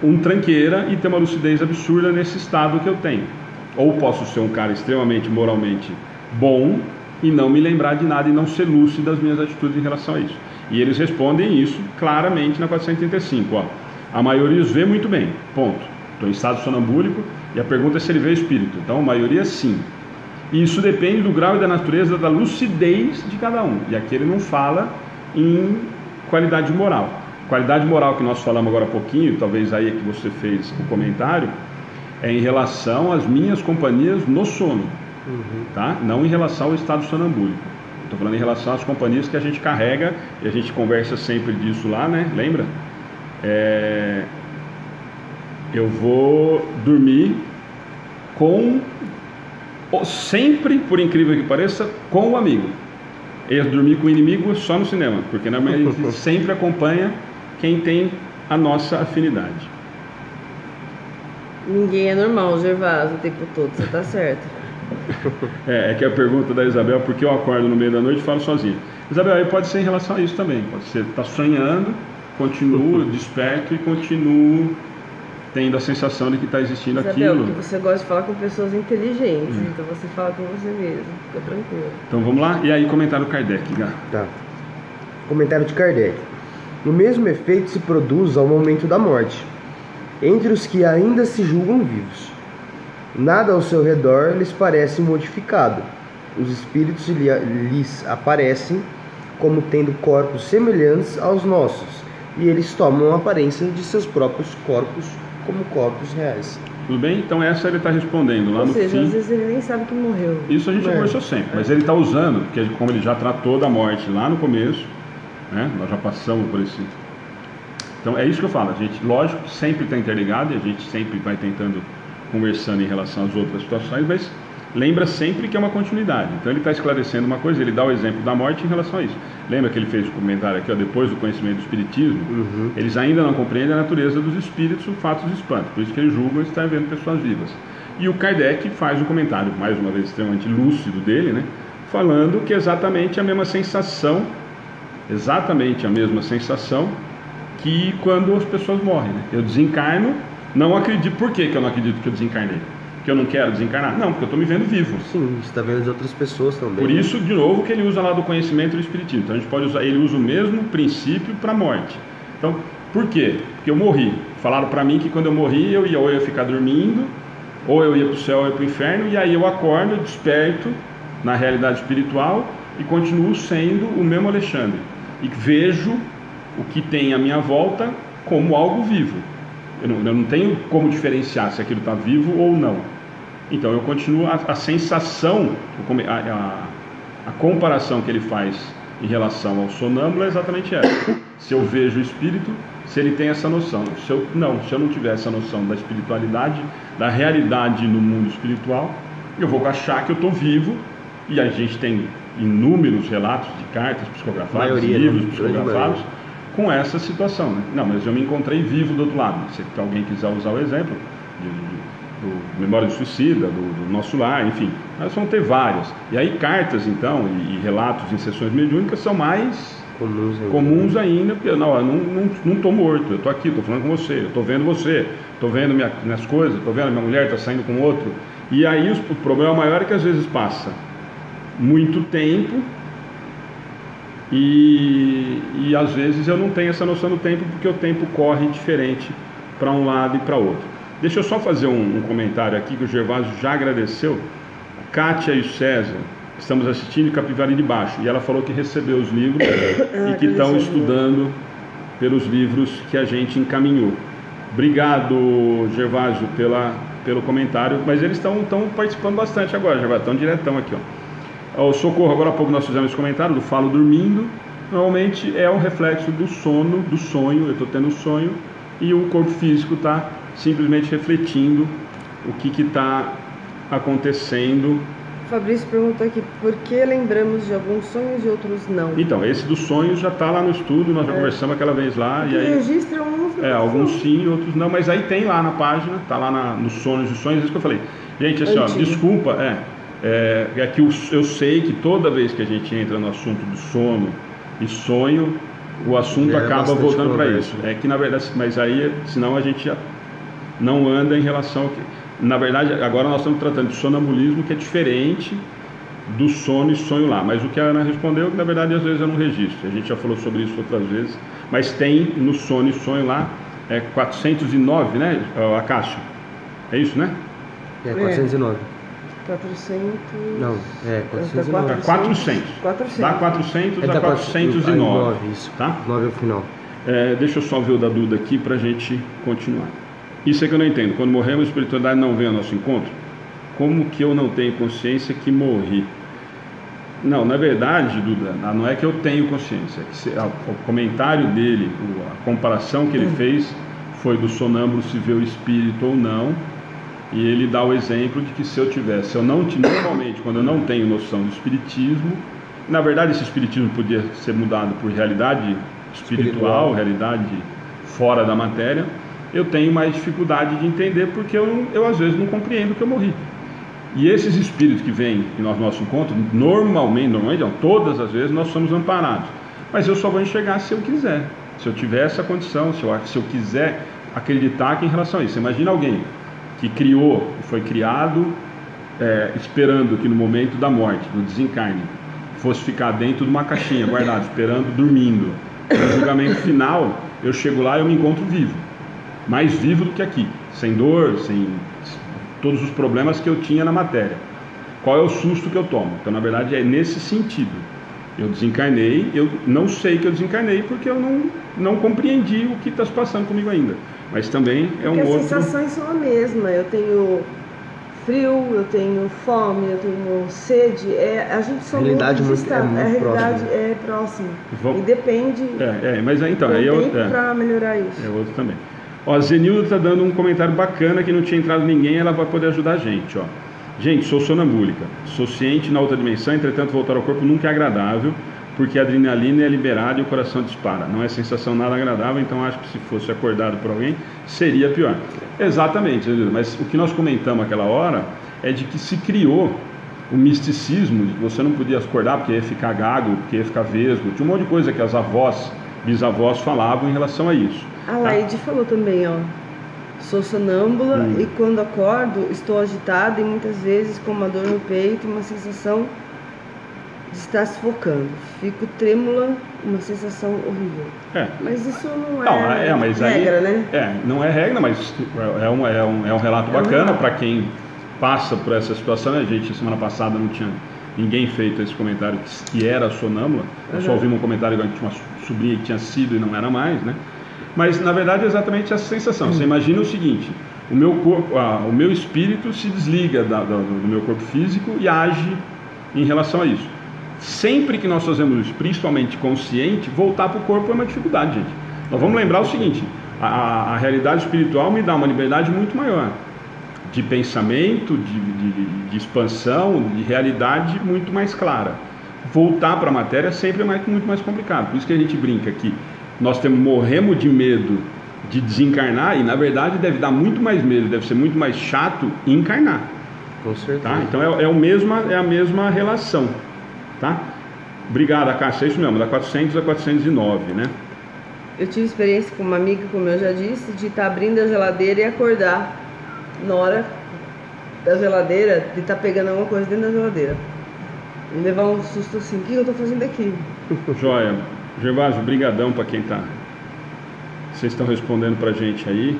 um tranqueira e ter uma lucidez absurda nesse estado que eu tenho. Ou posso ser um cara extremamente moralmente bom e não me lembrar de nada e não ser lúcido das minhas atitudes em relação a isso. E eles respondem isso claramente na 435. A maioria os vê muito bem, ponto. Estou em estado sonambúlico e a pergunta é se ele vê espírito. Então a maioria sim. E isso depende do grau e da natureza da lucidez de cada um. E aqui ele não fala em qualidade moral. Qualidade moral que nós falamos agora há pouquinho, talvez aí é que você fez o comentário, é em relação às minhas companhias no sono, tá? Não em relação ao estado sonambúlico. Estou falando em relação às companhias que a gente carrega, e a gente conversa sempre disso lá, né? Lembra? Eu vou dormir sempre, por incrível que pareça, com o amigo. E dormir com o inimigo só no cinema, porque normalmente a gente sempre acompanha quem tem a nossa afinidade. Ninguém é normal, Gervásio, o tempo todo, você está certo. É que a pergunta da Isabel, por que eu acordo no meio da noite e falo sozinho? Isabel, aí pode ser em relação a isso também. Pode ser, está sonhando, continuo desperto e continuo tendo a sensação de que está existindo Isabel, aquilo. Porque você gosta de falar com pessoas inteligentes, então você fala com você mesmo, fica tranquilo. Então vamos lá? E aí, comentário do Kardec, Gá. Tá. Comentário de Kardec. O mesmo efeito se produz ao momento da morte, entre os que ainda se julgam vivos. Nada ao seu redor lhes parece modificado. Os espíritos lhes aparecem como tendo corpos semelhantes aos nossos, e eles tomam a aparência de seus próprios corpos como corpos reais. Tudo bem? Então essa ele está respondendo lá no fim. Ou seja, às vezes ele nem sabe que morreu. Isso a gente conversou sempre, mas ele está usando, porque como ele já tratou da morte lá no começo, né? Nós já passamos por esse... Então é isso que eu falo, a gente, lógico, sempre está interligado e a gente sempre vai tentando conversando em relação às outras situações, mas lembra sempre que é uma continuidade. Então ele está esclarecendo uma coisa, ele dá o exemplo da morte em relação a isso. Lembra que ele fez o comentário aqui, depois do conhecimento do espiritismo, eles ainda não compreendem a natureza dos espíritos, o fato dos espantos, por isso que eles julgam estar vendo pessoas vivas. E o Kardec faz um comentário, mais uma vez extremamente lúcido dele, né, falando que exatamente a mesma sensação que quando as pessoas morrem, né? Eu desencarno, não acredito. Por que eu não acredito que eu desencarnei? Que eu não quero desencarnar? Não, porque eu estou me vendo vivo. Sim, você está vendo as outras pessoas também. Por isso, de novo, que ele usa lá do conhecimento do espiritismo. Então a gente pode usar, ele usa o mesmo princípio para a morte. Então, Por quê? Porque eu morri. Falaram para mim que quando eu morri, ou eu ia ficar dormindo, ou eu ia para o céu ou eu ia para o inferno, e aí eu acordo, eu desperto na realidade espiritual e continuo sendo o mesmo Alexandre. E vejo o que tem à minha volta como algo vivo. Eu não tenho como diferenciar se aquilo está vivo ou não. Então eu continuo, a sensação, a comparação que ele faz em relação ao sonâmbulo é exatamente essa. Se eu vejo o espírito, se ele tem essa noção. Se eu não tiver essa noção da espiritualidade, da realidade no mundo espiritual, eu vou achar que eu estou vivo. E a gente tem inúmeros relatos de cartas psicografadas, livros psicografados com essa situação, né? Não, mas eu me encontrei vivo do outro lado. Se alguém quiser usar o exemplo do Memória do Suicida, do Nosso Lar, enfim, nós vamos ter várias. E aí cartas, então, e relatos em sessões mediúnicas são mais comuns ainda, porque eu não estou morto, eu estou aqui, estou falando com você, eu estou vendo você, estou vendo minhas coisas, estou vendo minha mulher está saindo com outro. E aí o problema maior é que às vezes passa muito tempo e às vezes eu não tenho essa noção do tempo, porque o tempo corre diferente para um lado e para outro. Deixa eu só fazer um comentário aqui que o Gervásio já agradeceu. Kátia e o César, estamos assistindo Capivari de Baixo, e ela falou que recebeu os livros e que estão estudando pelos livros que a gente encaminhou. Obrigado, Gervásio, pelo comentário, mas eles estão participando bastante agora, Gervásio, estão diretão aqui, ó. O Socorro, agora há pouco nós fizemos esse comentário do falo dormindo. Normalmente é um reflexo do sono, do sonho. Eu estou tendo um sonho e o corpo físico está simplesmente refletindo o que está acontecendo. O Fabrício perguntou aqui, por que lembramos de alguns sonhos e outros não? Então, esse dos sonhos já está lá no estudo, nós já conversamos aquela vez lá. E aí, registra alguns sim, outros não, mas aí tem lá na página, está lá nos sonos e sonhos, isso que eu falei. Gente, assim, ó, desculpa, é que eu sei que toda vez que a gente entra no assunto do sono e sonho, o assunto acaba voltando para isso. É que na verdade, mas aí, senão a gente já não anda em relação ao que... Na verdade, agora nós estamos tratando de sonambulismo, que é diferente do sono e sonho lá. Mas o que a Ana respondeu, que na verdade às vezes eu não registro. A gente já falou sobre isso outras vezes. Mas tem no sono e sonho lá, 409, né, Acácio? É isso, né? 409. 400... Não, 409. 400. Dá 400 a 409. Isso, tá? 9 é o final. Deixa eu só ver o da Duda aqui para a gente continuar. Isso é que eu não entendo. Quando morremos, a espiritualidade não vem ao nosso encontro? Como que eu não tenho consciência que morri? Não, na verdade, Duda, não é que eu tenho consciência. É que o comentário dele, a comparação que ele fez, foi do sonâmbulo se vê o espírito ou não. E ele dá o exemplo de que normalmente, quando eu não tenho noção do espiritismo, na verdade esse espiritismo podia ser mudado por realidade espiritual, realidade fora da matéria, eu tenho mais dificuldade de entender, porque eu às vezes não compreendo que eu morri. E esses espíritos que vêm em nosso encontro, normalmente não, todas as vezes nós somos amparados, mas eu só vou enxergar se eu quiser, se eu tiver essa condição, se eu quiser acreditar que em relação a isso. Imagina alguém que foi criado esperando que no momento da morte, do desencarne, fosse ficar dentro de uma caixinha, guardado, esperando, dormindo. No julgamento final, eu chego lá e eu me encontro vivo. Mais vivo do que aqui, sem dor, sem todos os problemas que eu tinha na matéria. Qual é o susto que eu tomo? Então, na verdade, é nesse sentido. Eu desencarnei, eu não sei que eu desencarnei porque eu não compreendi o que está se passando comigo ainda. Mas também é um outro... As sensações são a mesma. Eu tenho frio, eu tenho fome, eu tenho sede. A gente só muda de estado. A realidade é próxima. E depende... mas então... Aí para melhorar isso. É outro também. Ó, a Zenilda está dando um comentário bacana, que não tinha entrado ninguém, ela vai poder ajudar a gente, ó. Gente, sou sonambúlica, sou ciente na outra dimensão, entretanto voltar ao corpo nunca é agradável, porque a adrenalina é liberada e o coração dispara. Não é sensação nada agradável, então acho que se fosse acordado por alguém, seria pior. Exatamente, mas o que nós comentamos aquela hora é de que se criou o misticismo, de que você não podia acordar porque ia ficar gago, porque ia ficar vesgo, tinha um monte de coisa que as bisavós falavam em relação a isso. A Laide falou também, ó. Sou sonâmbula e quando acordo estou agitada e muitas vezes com uma dor no peito, uma sensação de estar sufocando. Fico trêmula, uma sensação horrível. Mas isso não é, mas regra, aí, né? Não é regra, mas é um relato bacana para quem passa por essa situação. A gente, semana passada, não tinha ninguém feito esse comentário que era sonâmbula. Eu só ouvi um comentário que tinha uma sobrinha que tinha sido e não era mais, né? Mas, na verdade, é exatamente essa sensação. Você imagina o seguinte: o meu corpo, o meu espírito se desliga do meu corpo físico e age em relação a isso. Sempre que nós fazemos isso, principalmente consciente, voltar para o corpo é uma dificuldade, gente. Nós vamos lembrar o seguinte: a realidade espiritual me dá uma liberdade muito maior de pensamento, de expansão, de realidade muito mais clara. Voltar para a matéria sempre é muito mais complicado. Por isso que a gente brinca aqui. Nós morremos de medo de desencarnar e, na verdade, deve dar muito mais medo, deve ser muito mais chato encarnar. Com certeza. Tá? Então é a mesma relação. Tá? Obrigado, Cássia, é isso mesmo, da 400 a 409, né? Eu tive experiência com uma amiga, como eu já disse, de estar abrindo a geladeira e acordar na hora da geladeira, de estar pegando alguma coisa dentro da geladeira. E levar um susto assim: o que eu estou fazendo aqui? Joia. Gervásio, brigadão para quem tá. Vocês estão respondendo pra gente aí.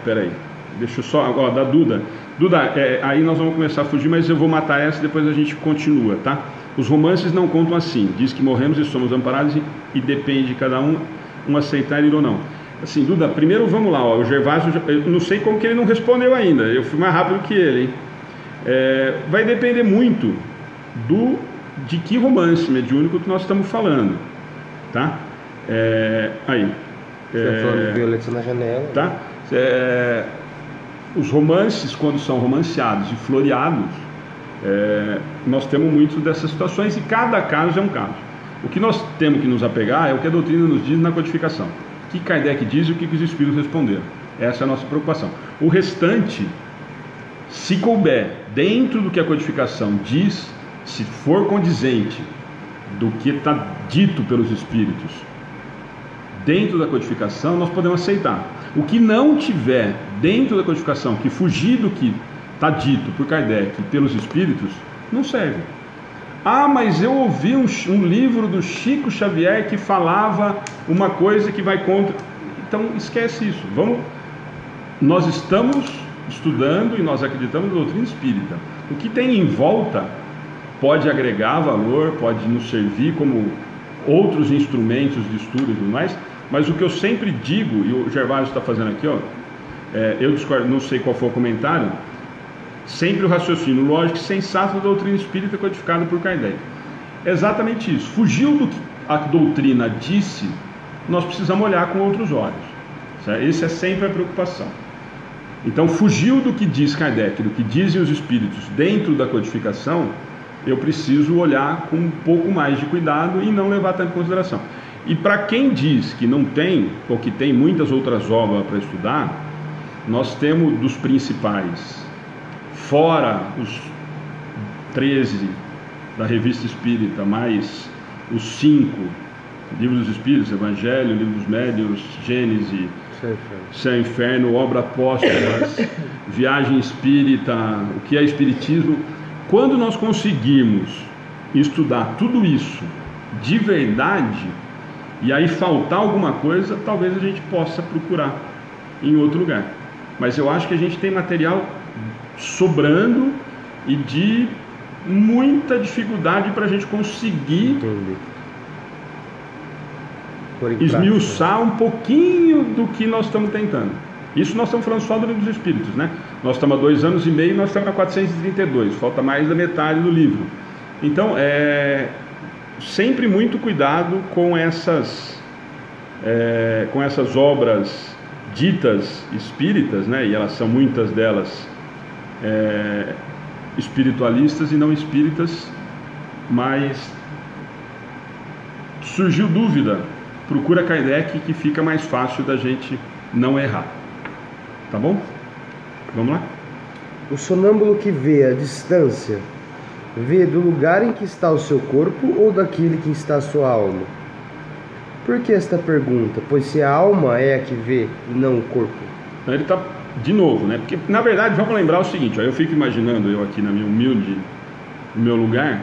Peraí, deixa eu só, da Duda. Duda, aí nós vamos começar a fugir, mas eu vou matar essa e depois a gente continua, tá? Os romances não contam assim. Diz que morremos e somos amparados e depende de cada um aceitar ir ou não. Assim, Duda, primeiro vamos lá, ó, o Gervásio, eu não sei como que ele não respondeu ainda. Eu fui mais rápido que ele, hein? Vai depender muito de que romance mediúnico que nós estamos falando, tá? Aí. Você está falando de Violeta na Janela. Tá? Os romances, quando são romanceados e floreados, nós temos muitas dessas situações e cada caso é um caso. O que nós temos que nos apegar é o que a doutrina nos diz na codificação. O que Kardec diz e o que os espíritos responderam. Essa é a nossa preocupação. O restante, se couber dentro do que a codificação diz, se for condizente do que está dito pelos espíritos dentro da codificação, nós podemos aceitar. O que não tiver dentro da codificação, que fugir do que está dito por Kardec e pelos espíritos, não serve. Mas eu ouvi um livro do Chico Xavier que falava uma coisa que vai contra. Então esquece isso. Nós estamos estudando e nós acreditamos na doutrina espírita. O que tem em volta pode agregar valor, pode nos servir como outros instrumentos de estudo e tudo mais, mas o que eu sempre digo, e o Gervásio está fazendo aqui, ó, eu discordo, não sei qual foi o comentário, sempre o raciocínio lógico e sensato da doutrina espírita codificada por Kardec. É exatamente isso. Fugiu do que a doutrina disse, nós precisamos olhar com outros olhos. Certo? Essa é sempre a preocupação. Então, fugiu do que diz Kardec, do que dizem os espíritos dentro da codificação, eu preciso olhar com um pouco mais de cuidado e não levar tanto em consideração. E para quem diz que não tem, ou que tem muitas outras obras para estudar, nós temos dos principais, fora os 13 da Revista Espírita, mais os 5 Livro dos Espíritos, Evangelho, Livro dos Médiuns, Gênese, Céu e Inferno, Obra Apóstolas, Viagem Espírita, o que é Espiritismo. Quando nós conseguirmos estudar tudo isso de verdade, e aí faltar alguma coisa, talvez a gente possa procurar em outro lugar. Mas eu acho que a gente tem material sobrando e de muita dificuldade para a gente conseguir esmiuçar um pouquinho do que nós estamos tentando. Isso nós estamos falando só do Livro dos Espíritos, né? Nós estamos há 2 anos e meio e nós estamos na 432, falta mais da metade do livro. Então, sempre muito cuidado com essas obras ditas espíritas, né? E elas são muitas delas espiritualistas e não espíritas, mas surgiu dúvida, procura Kardec que fica mais fácil da gente não errar. Tá bom? Vamos lá? O sonâmbulo que vê a distância, vê do lugar em que está o seu corpo ou daquele que está a sua alma? Por que esta pergunta? Pois se a alma é a que vê e não o corpo. Ele está de novo, né? Porque na verdade vamos lembrar o seguinte, ó, eu fico imaginando, eu aqui na minha humilde, no meu lugar,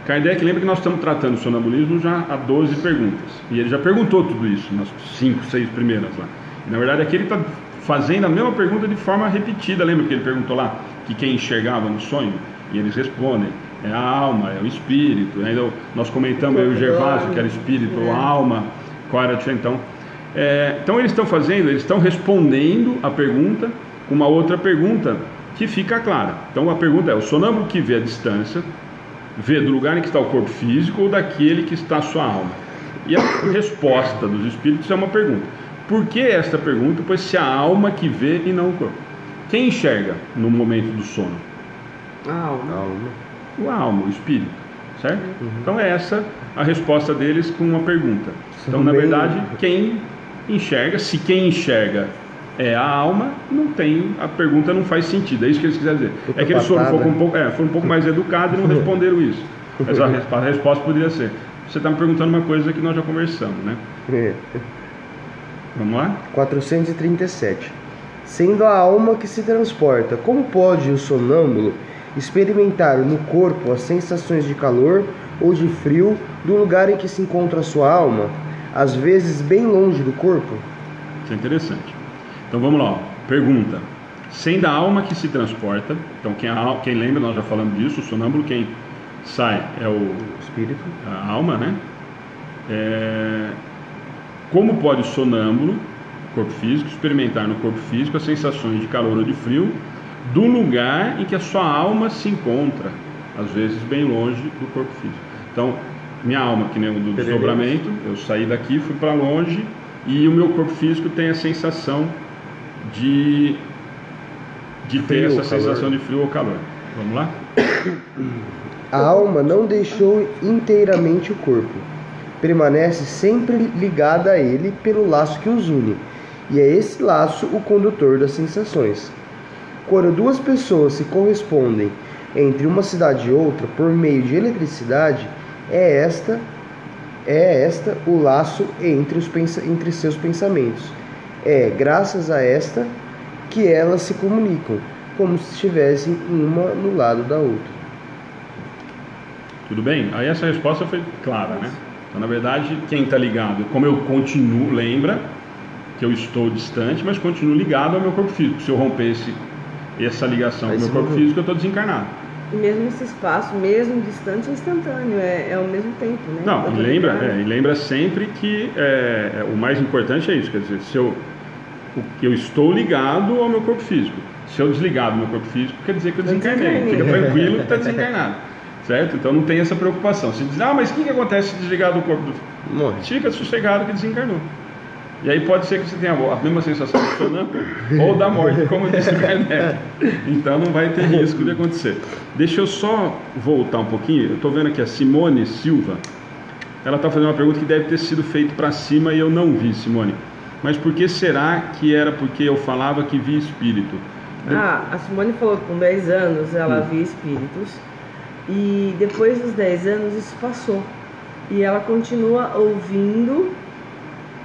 Kardec lembra que nós estamos tratando o sonambulismo já há 12 perguntas. E ele já perguntou tudo isso, nas 5, 6 primeiras lá. E, na verdade, aqui ele está fazendo a mesma pergunta de forma repetida. Lembra que ele perguntou lá que quem enxergava no sonho? E eles respondem, é a alma, é o espírito. Ainda nós comentamos aí o Gervásio, que era espírito ou alma, qual era a diferença. Então eles estão fazendo, eles estão respondendo a pergunta com uma outra pergunta que fica clara. Então a pergunta é, o sonâmbulo que vê a distância, vê do lugar em que está o corpo físico ou daquele que está a sua alma? E a resposta dos espíritos é uma pergunta. Por que esta pergunta? Pois se a alma que vê e não o corpo. Quem enxerga no momento do sono? A alma. A alma, o espírito, certo? Então é essa a resposta deles com uma pergunta. Então, na verdade, quem enxerga, se quem enxerga é a alma, não tem, a pergunta não faz sentido. É isso que eles quiseram dizer. É que eles foram um pouco mais educados e não responderam isso. Mas a resposta poderia ser: você está me perguntando uma coisa que nós já conversamos, né? Vamos lá? 437. Sendo a alma que se transporta, como pode o sonâmbulo experimentar no corpo as sensações de calor ou de frio do lugar em que se encontra a sua alma, às vezes bem longe do corpo? Isso é interessante. Então vamos lá, ó. Pergunta: sendo a alma que se transporta, então quem lembra, nós já falamos disso, o sonâmbulo, quem sai é o espírito, a alma, né? Como pode o sonâmbulo, corpo físico, experimentar no corpo físico as sensações de calor ou de frio do lugar em que a sua alma se encontra, às vezes bem longe do corpo físico? Então, minha alma, que nem o do desdobramento, eu saí daqui, fui para longe, e o meu corpo físico tem a sensação de ter essa sensação de frio ou calor. Vamos lá? A alma não deixou inteiramente o corpo, permanece sempre ligada a ele pelo laço que os une, e é esse laço o condutor das sensações. Quando duas pessoas se correspondem entre uma cidade e outra por meio de eletricidade, é esta o laço entre seus pensamentos. É graças a esta que elas se comunicam, como se estivessem uma no lado da outra. Tudo bem? Aí essa resposta foi clara, né? Então, na verdade, quem está ligado, como eu continuo, lembra que eu estou distante, mas continuo ligado ao meu corpo físico. Se eu romper essa ligação com o meu corpo físico, eu estou desencarnado. E mesmo esse espaço, mesmo distante, é instantâneo, é ao mesmo tempo, né? Não, e lembra sempre que o mais importante é isso, quer dizer, eu estou ligado ao meu corpo físico. Se eu desligar do meu corpo físico, quer dizer que eu desencarnei. Fica tranquilo que está desencarnado, certo? Então não tem essa preocupação. Se diz, mas o que acontece se desligar do corpo do... Morre. Fica sossegado que desencarnou. E aí pode ser que você tenha a mesma sensação do sonâmbulo ou da morte, como disse o Kardec. Então não vai ter risco de acontecer. Deixa eu só voltar um pouquinho. Eu estou vendo aqui a Simone Silva. Ela está fazendo uma pergunta que deve ter sido feita para cima e eu não vi, Simone. Mas por que será que era porque eu falava que via espírito? A Simone falou que com 10 anos ela via espíritos. E depois dos 10 anos isso passou. E ela continua ouvindo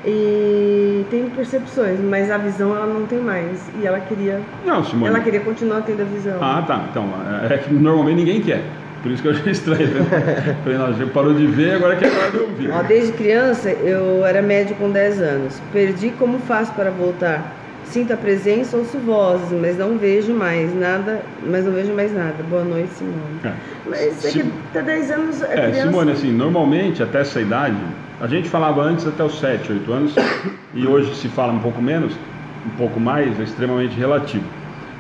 e tem percepções, mas a visão ela não tem mais. E ela queria... Não, Simone. Ela queria continuar tendo a visão. Ah, tá. Então, é que normalmente ninguém quer. Por isso que eu achei estranho. Falei, não, já parou de ver, agora quer parar de ouvir. Desde criança eu era médio com 10 anos. Perdi como faço para voltar. Sinto a presença, ouço vozes, mas não vejo mais nada. Boa noite, Simone. Mas é que até 10 anos a criança... Simone, assim, normalmente até essa idade, a gente falava antes até os 7, 8 anos, e hoje se fala um pouco menos, um pouco mais, é extremamente relativo.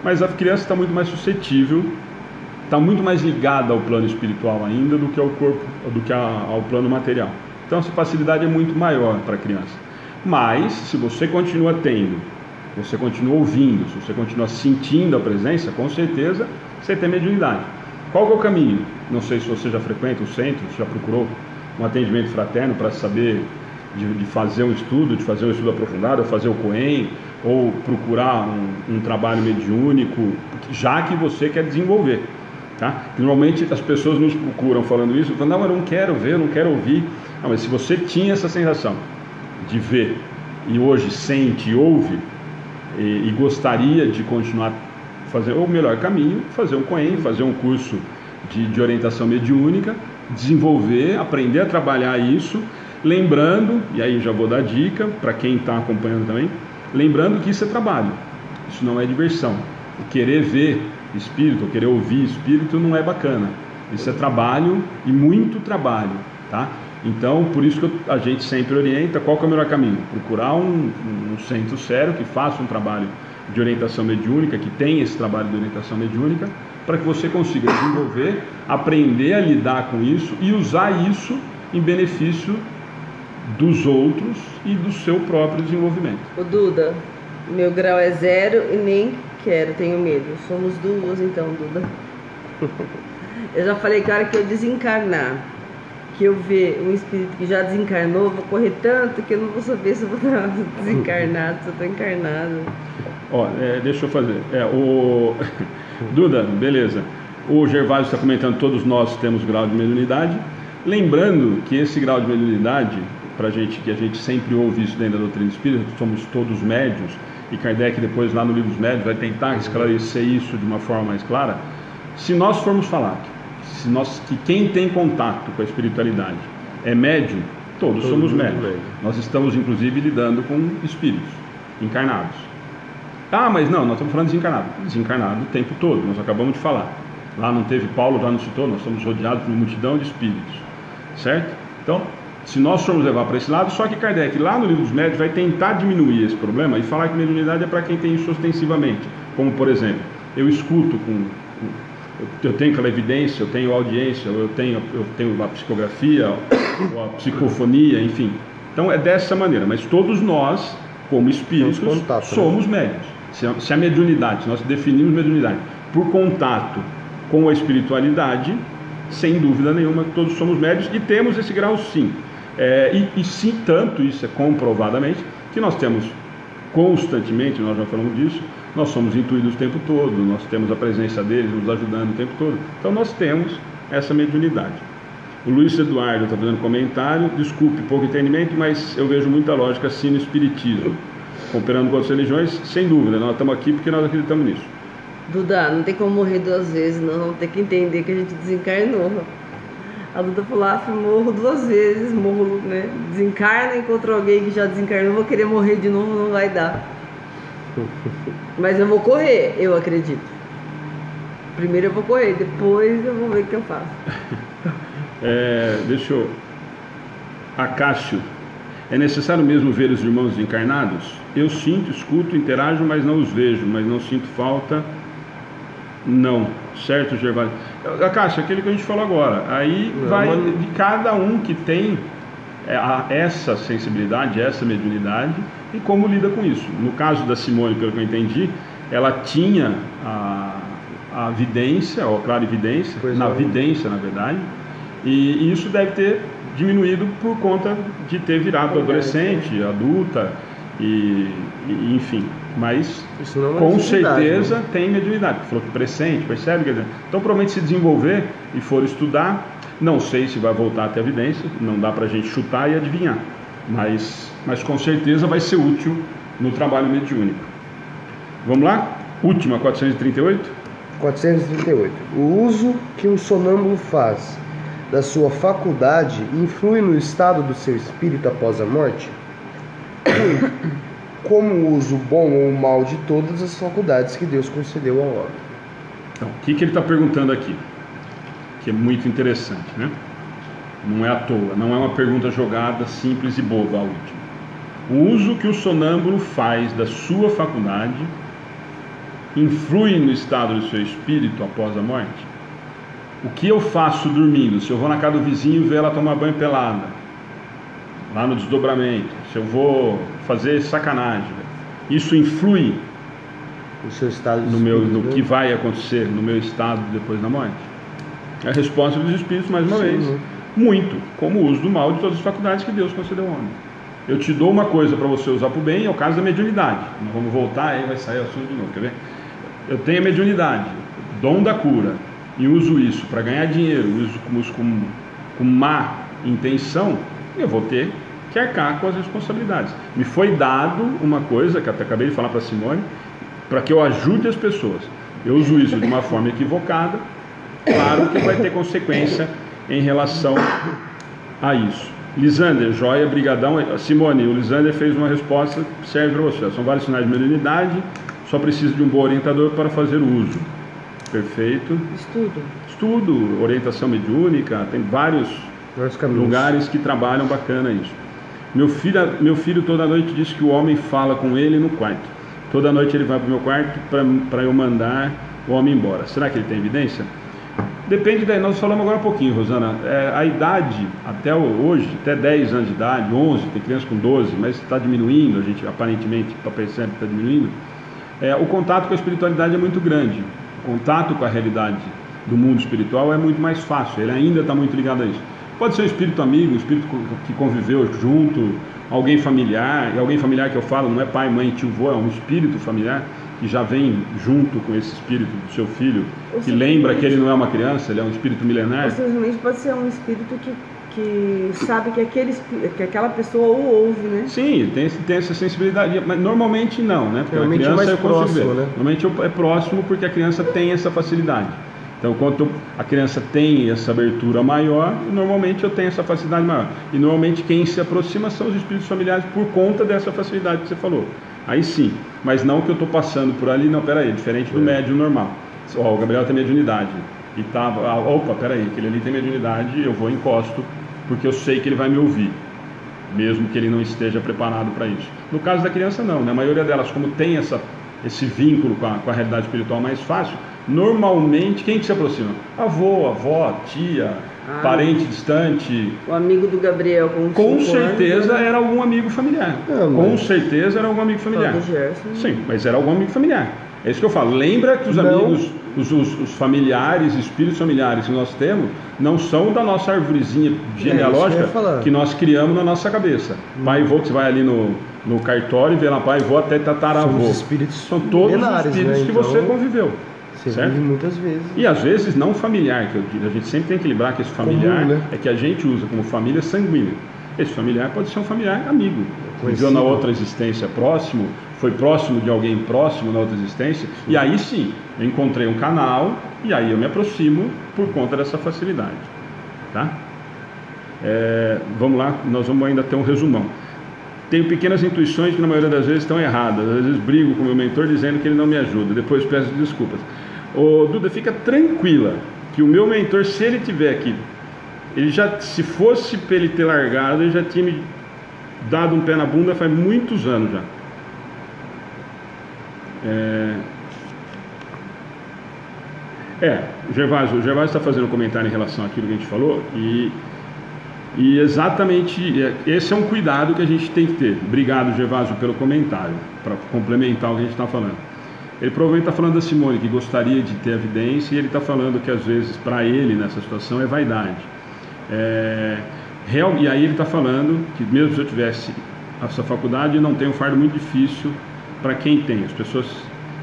Mas a criança está muito mais suscetível, está muito mais ligada ao plano espiritual ainda do que ao corpo, do que ao plano material. Então essa facilidade é muito maior para a criança. Mas se você continua tendo, você continua ouvindo, se você continua sentindo a presença, com certeza você tem mediunidade. Qual que é o caminho? Não sei se você já frequenta o centro, já procurou um atendimento fraterno para saber de fazer um estudo, aprofundado, fazer o COEM, ou procurar um trabalho mediúnico, já que você quer desenvolver. Tá? Normalmente as pessoas nos procuram falando isso, falando, não, eu não quero ver, eu não quero ouvir. Não, mas se você tinha essa sensação de ver, e hoje sente e ouve, e gostaria de continuar fazendo o melhor caminho, fazer um COEM, fazer um curso de orientação mediúnica, desenvolver, aprender a trabalhar isso, lembrando, e aí já vou dar dica para quem está acompanhando também, lembrando que isso é trabalho, isso não é diversão. O querer ver espírito, o querer ouvir espírito não é bacana, isso é trabalho e muito trabalho, tá? Então, por isso que a gente sempre orienta qual que é o melhor caminho, procurar um centro sério que faça um trabalho de orientação mediúnica, que tenha esse trabalho de orientação mediúnica, para que você consiga desenvolver, aprender a lidar com isso e usar isso em benefício dos outros e do seu próprio desenvolvimento. Ô Duda, meu grau é 0 e nem quero, tenho medo. Somos duas então, Duda. Eu já falei que a hora que eu desencarnar, que eu ver um espírito que já desencarnou, vou correr tanto que eu não vou saber se eu vou estar desencarnado, se eu estou encarnado. Ó, deixa eu fazer. Duda, beleza. O Gervásio está comentando, todos nós temos grau de mediunidade. Lembrando que esse grau de mediunidade, pra gente, que a gente sempre ouve isso dentro da doutrina espírita, somos todos médiuns, e Kardec depois lá no livro dos médiuns vai tentar esclarecer isso de uma forma mais clara. Se nós formos falar que quem tem contato com a espiritualidade é médium, todos somos médiuns. Nós estamos inclusive lidando com espíritos encarnados. Ah, mas não, nós estamos falando desencarnado o tempo todo, nós acabamos de falar. Lá não teve, Paulo já não citou, nós estamos rodeados por uma multidão de espíritos, certo? Então, se nós formos levar para esse lado, só que Kardec lá no livro dos médiuns vai tentar diminuir esse problema e falar que mediunidade é para quem tem isso ostensivamente, como por exemplo, eu escuto eu tenho aquela evidência, eu tenho audiência, eu tenho a psicografia, ou a psicofonia, enfim. Então é dessa maneira, mas todos nós, como espíritos, somos médiuns. Se a mediunidade, se nós definimos mediunidade por contato com a espiritualidade, sem dúvida nenhuma, todos somos médiuns e temos esse grau sim. E sim, tanto isso é comprovadamente, que nós temos constantemente, nós já falamos disso, nós somos intuídos o tempo todo, nós temos a presença deles nos ajudando o tempo todo, então nós temos essa mediunidade. O Luiz Eduardo está fazendo comentário, desculpe, pouco entendimento, mas eu vejo muita lógica assim no espiritismo, comparando com outras religiões, sem dúvida, nós estamos aqui porque nós acreditamos nisso. Duda, não tem como morrer 2 vezes, nós vamos ter que entender que a gente desencarnou. A Duda falou, morro 2 vezes, morro, né? Desencarna, encontro alguém que já desencarnou, vou querer morrer de novo, não vai dar. Mas eu vou correr, eu acredito. Primeiro eu vou correr, depois eu vou ver o que eu faço. Deixa eu... Acácio, é necessário mesmo ver os irmãos encarnados? Eu sinto, escuto, interajo, mas não os vejo, mas não sinto falta. Não, certo, Gervásio? Acácio, aquele que a gente falou agora. Aí vai de cada um que tem essa sensibilidade, essa mediunidade e como lida com isso. No caso da Simone, pelo que eu entendi, ela tinha a vidência, ou a clarividência, vidência, na verdade, e isso deve ter diminuído por conta de ter virado adolescente, adulta, e enfim, mas com certeza tem mediunidade, falou que pressente, percebe? Quer dizer, então provavelmente se desenvolver e for estudar, não sei se vai voltar a ter evidência, não dá pra gente chutar e adivinhar, mas com certeza vai ser útil no trabalho mediúnico. Vamos lá? Última, 438? 438. O uso que um sonâmbulo faz da sua faculdade influi no estado do seu espírito após a morte? Como o uso bom ou mal de todas as faculdades que Deus concedeu ao homem. Então, o que ele está perguntando aqui? Que é muito interessante, né? Não é à toa, não é uma pergunta jogada, simples e boba a última. O uso que o sonâmbulo faz da sua faculdade influi no estado do seu espírito após a morte? O que eu faço dormindo? Se eu vou na casa do vizinho ver ela tomar banho pelada, lá no desdobramento, se eu vou fazer sacanagem, isso influi no seu estado de no que vai acontecer no meu estado depois da morte? A resposta dos espíritos, mais uma vez, muito, como o uso do mal de todas as faculdades que Deus concedeu ao homem. Eu te dou uma coisa para você usar para o bem, é o caso da mediunidade. Nós vamos voltar, aí vai sair o assunto de novo, quer ver? Eu tenho a mediunidade, dom da cura, e uso isso para ganhar dinheiro, uso com má intenção, eu vou ter que arcar com as responsabilidades. Me foi dado uma coisa, que até acabei de falar para a Simone, para que eu ajude as pessoas. Eu uso isso de uma forma equivocada, claro que vai ter consequência em relação a isso. Lisander, joia, brigadão. Simone, o Lisander fez uma resposta que serve para você. São vários sinais de mediunidade, só precisa de um bom orientador para fazer o uso. Perfeito. Estudo, orientação mediúnica, tem vários lugares que trabalham bacana isso. Meu filho toda noite diz que o homem fala com ele no quarto. Toda noite ele vai para o meu quarto para eu mandar o homem embora. Será que ele tem evidência? Depende daí. Nós falamos agora um pouquinho, Rosana. A idade, até hoje, até 10 anos de idade, 11, tem criança com 12, mas está diminuindo, a gente aparentemente percebe que está diminuindo. O contato com a espiritualidade é muito grande. O contato com a realidade do mundo espiritual é muito mais fácil. Ele ainda está muito ligado a isso. Pode ser um espírito amigo, um espírito que conviveu junto, alguém familiar. E alguém familiar que eu falo não é pai, mãe, tio, vô, é um espírito familiar que já vem junto com esse espírito do seu filho, que lembra que ele não é uma criança, ele é um espírito milenar. Ou simplesmente pode ser um espírito que sabe que aquela pessoa o ouve, né? Sim, tem essa sensibilidade, mas normalmente não, né? Porque normalmente a criança é mais próximo, né? Normalmente é próximo porque a criança tem essa facilidade. Então, quando a criança tem essa abertura maior, normalmente eu tenho essa facilidade maior. E normalmente quem se aproxima são os espíritos familiares por conta dessa facilidade que você falou. Aí sim, mas não que eu estou passando por ali, não, peraí, diferente do médium normal. O Gabriel tem mediunidade. E opa, peraí, aquele ali tem mediunidade, eu vou e encosto, porque eu sei que ele vai me ouvir, mesmo que ele não esteja preparado para isso. No caso da criança não, né? A maioria delas, como tem esse vínculo com a realidade espiritual mais fácil, normalmente quem que se aproxima? Avó, tia, parente distante. O amigo do Gabriel com certeza era algum amigo familiar. Com certeza era algum amigo familiar. Sim, mas era algum amigo familiar. É isso que eu falo. Lembra que os amigos, os familiares, espíritos familiares que nós temos, não são da nossa arvorezinha genealógica que nós criamos na nossa cabeça. Pai e vô, que você vai ali no cartório e vê lá pai e vô até tataravô. São todos os espíritos que você conviveu. Você vive muitas vezes. E às vezes não familiar, que a gente sempre tem que lembrar que esse familiar comum, né? É que a gente usa como família sanguínea. Esse familiar pode ser um familiar amigo. Viveu na outra existência próximo, foi próximo de alguém próximo na outra existência. Sim. E aí sim, eu encontrei um canal e aí eu me aproximo por conta dessa facilidade. Tá? Vamos lá, nós vamos ainda ter um resumão. Tenho pequenas intuições que na maioria das vezes estão erradas. Às vezes brigo com o meu mentor dizendo que ele não me ajuda. Depois peço desculpas. Ô Duda, fica tranquila que o meu mentor, se ele estiver aqui, ele já, se fosse para ele ter largado, ele já tinha me dado um pé na bunda faz muitos anos já. O Gervásio está fazendo um comentário em relação àquilo que a gente falou e exatamente esse é um cuidado que a gente tem que ter. Obrigado, Gervásio, pelo comentário, para complementar o que a gente está falando. Ele provavelmente está falando da Simone, que gostaria de ter evidência, e ele está falando que às vezes para ele nessa situação é vaidade. E aí ele está falando que mesmo se eu tivesse essa faculdade, não tem um fardo muito difícil para quem tem. As pessoas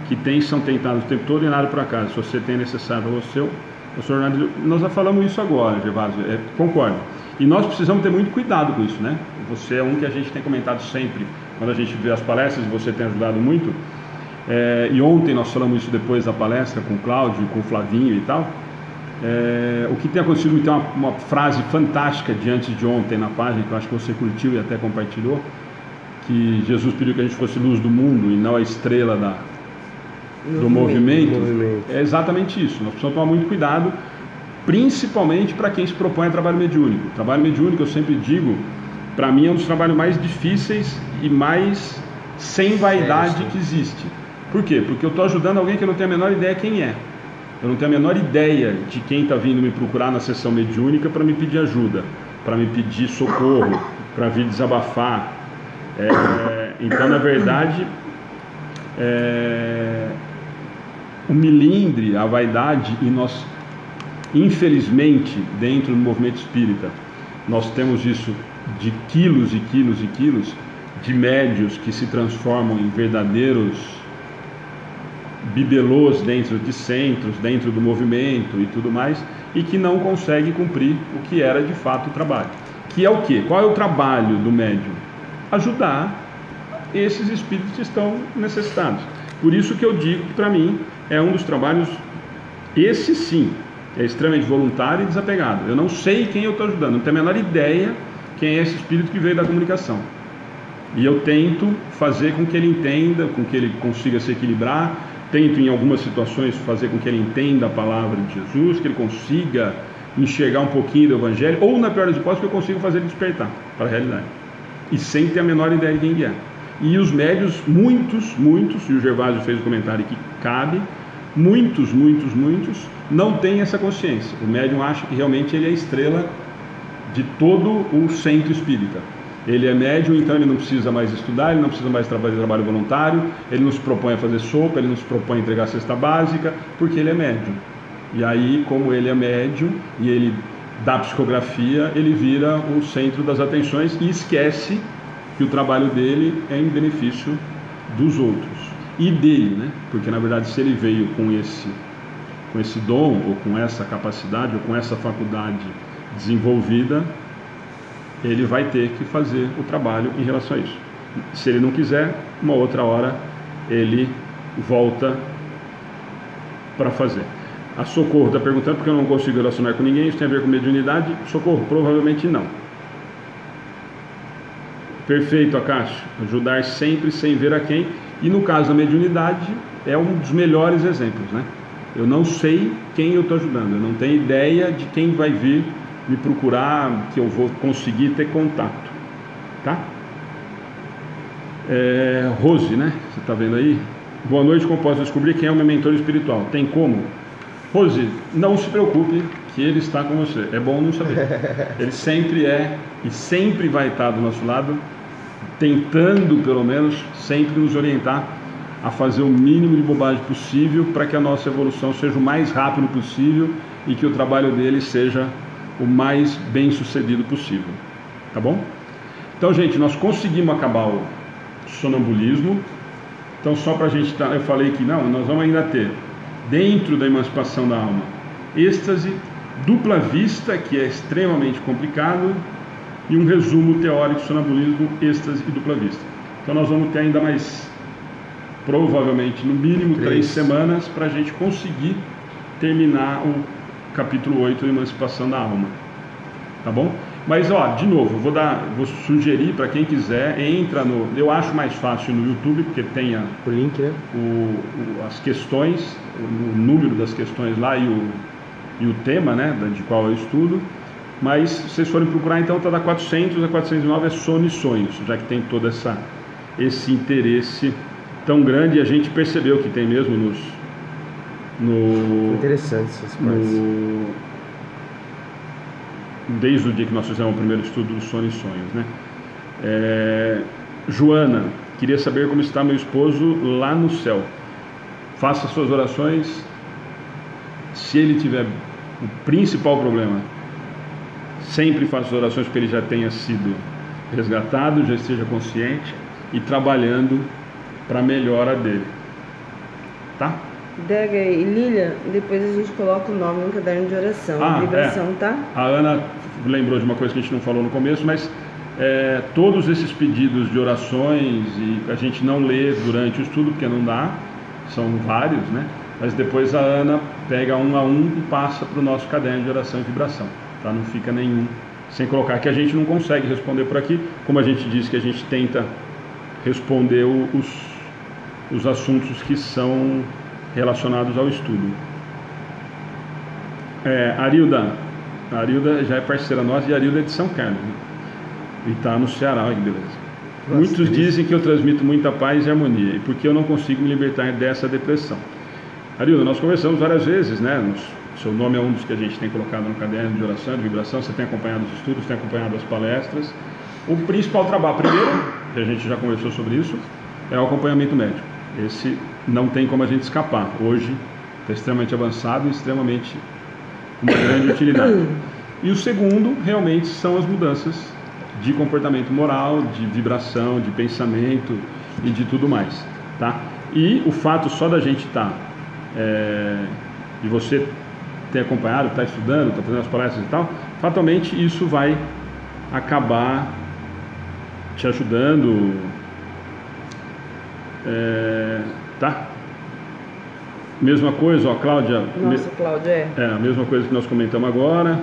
que têm são tentadas o tempo todo e nada por acaso. Se você tem necessário para você, nós já falamos isso agora, Gervásio, concordo. E nós precisamos ter muito cuidado com isso, né? Você é um que a gente tem comentado sempre, quando a gente vê as palestras, e você tem ajudado muito. E ontem nós falamos isso depois da palestra com o Cláudio, com o Flavinho e tal. O que tem acontecido, me tem uma frase fantástica de antes de ontem na página, que eu acho que você curtiu e até compartilhou, que Jesus pediu que a gente fosse luz do mundo e não a estrela do movimento. É exatamente isso. Nós precisamos tomar muito cuidado, principalmente para quem se propõe a trabalho mediúnico. O trabalho mediúnico, eu sempre digo, para mim é um dos trabalhos mais difíceis e mais sem vaidade que existe. Por quê? Porque eu estou ajudando alguém que eu não tenho a menor ideia quem é. Eu não tenho a menor ideia de quem está vindo me procurar na sessão mediúnica para me pedir ajuda, para me pedir socorro, para vir desabafar. Então, na verdade, o melindre, a vaidade, e nós, infelizmente, dentro do movimento espírita, nós temos isso de quilos e quilos e quilos de médios que se transformam em verdadeiros bibelôs dentro de centros, dentro do movimento e tudo mais, e que não conseguem cumprir o que era de fato o trabalho. Que é o quê? Qual é o trabalho do médium? Ajudar esses espíritos que estão necessitados. Por isso que eu digo que para mim é um dos trabalhos, esse sim, é extremamente voluntário e desapegado. Eu não sei quem eu estou ajudando, não tenho a menor ideia quem é esse espírito que veio da comunicação. E eu tento fazer com que ele entenda, com que ele consiga se equilibrar, tento em algumas situações fazer com que ele entenda a palavra de Jesus, que ele consiga enxergar um pouquinho do Evangelho, ou na pior das hipóteses que eu consigo fazer ele despertar para a realidade, e sem ter a menor ideia de quem ele é. E os médios, muitos, e o Gervásio fez o comentário que cabe, muitos não têm essa consciência. O médium acha que realmente ele é a estrela de todo o centro espírita. Ele é médium, então ele não precisa mais estudar, ele não precisa mais fazer trabalho voluntário, ele não se propõe a fazer sopa, ele não se propõe a entregar a cesta básica, porque ele é médium. E aí, como ele é médium e ele dá psicografia, ele vira o centro das atenções e esquece que o trabalho dele é em benefício dos outros e dele, né? Porque na verdade, se ele veio com esse dom, ou com essa capacidade, ou com essa faculdade desenvolvida, ele vai ter que fazer o trabalho em relação a isso. Se ele não quiser, uma outra hora ele volta para fazer. A Socorro está perguntando porque eu não consigo relacionar com ninguém, isso tem a ver com mediunidade? Socorro, provavelmente não. Perfeito, Acácio. Ajudar sempre sem ver a quem. E no caso da mediunidade, é um dos melhores exemplos, né? Eu não sei quem eu estou ajudando, eu não tenho ideia de quem vai vir me procurar, que eu vou conseguir ter contato, tá? Rose, né? Você está vendo aí? Boa noite, como posso descobrir quem é o meu mentor espiritual? Tem como? Rose, não se preocupe que ele está com você, é bom não saber. Ele sempre é e sempre vai estar do nosso lado, tentando pelo menos sempre nos orientar a fazer o mínimo de bobagem possível para que a nossa evolução seja o mais rápido possível e que o trabalho dele seja o mais bem sucedido possível, tá bom? Então, gente, nós conseguimos acabar o sonambulismo. Então, só para a gente eu falei que não, nós vamos ainda ter dentro da emancipação da alma êxtase, dupla vista, que é extremamente complicado, e um resumo teórico de sonambulismo, êxtase e dupla vista. Então nós vamos ter ainda mais, provavelmente no mínimo 3 semanas, para a gente conseguir terminar o capítulo 8 da emancipação da alma, tá bom? Mas ó, de novo, vou sugerir para quem quiser, entra no, eu acho mais fácil no YouTube, porque tem o link, né? As questões, o número das questões lá e o tema, né, de qual eu estudo. Mas se vocês forem procurar, então está da 400 a 409 é sono e sonhos, já que tem todo esse interesse tão grande, e a gente percebeu que tem mesmo interessante essas partes. Desde o dia que nós fizemos o primeiro estudo do sono e sonhos, né? Joana, queria saber como está meu esposo lá no céu. Faça suas orações. Se ele tiver o principal problema, sempre faça orações para que ele já tenha sido resgatado, já esteja consciente e trabalhando para a melhora dele, tá? Dega e Lília, depois a gente coloca o nome no caderno de oração, vibração, tá? A Ana lembrou de uma coisa que a gente não falou no começo, mas todos esses pedidos de orações, e a gente não lê durante o estudo, porque não dá, são vários, né? Mas depois a Ana pega um a um e passa para o nosso caderno de oração e vibração, tá? Não fica nenhum sem colocar, que a gente não consegue responder por aqui, como a gente disse que a gente tenta responder os assuntos que são relacionados ao estudo. Arilda já é parceira nossa, e a Arilda é de São Carlos, né? E está no Ceará, olha que beleza. Nossa, muitos dizem que eu transmito muita paz e harmonia, e porque eu não consigo me libertar dessa depressão. Arilda, nós conversamos várias vezes, né? Seu nome é um dos que a gente tem colocado no caderno de oração, de vibração. Você tem acompanhado os estudos, tem acompanhado as palestras. O principal trabalho, primeiro, que a gente já conversou sobre isso, é o acompanhamento médico. Esse não tem como a gente escapar. Hoje está extremamente avançado e extremamente com uma grande utilidade. E o segundo, realmente, são as mudanças de comportamento moral, de vibração, de pensamento e de tudo mais, tá? E o fato só da gente estar, de você ter acompanhado, está estudando, está fazendo as palestras e tal, fatalmente isso vai acabar te ajudando, tá? Mesma coisa, ó, Cláudia. Nossa, Cláudia, É, a mesma coisa que nós comentamos agora.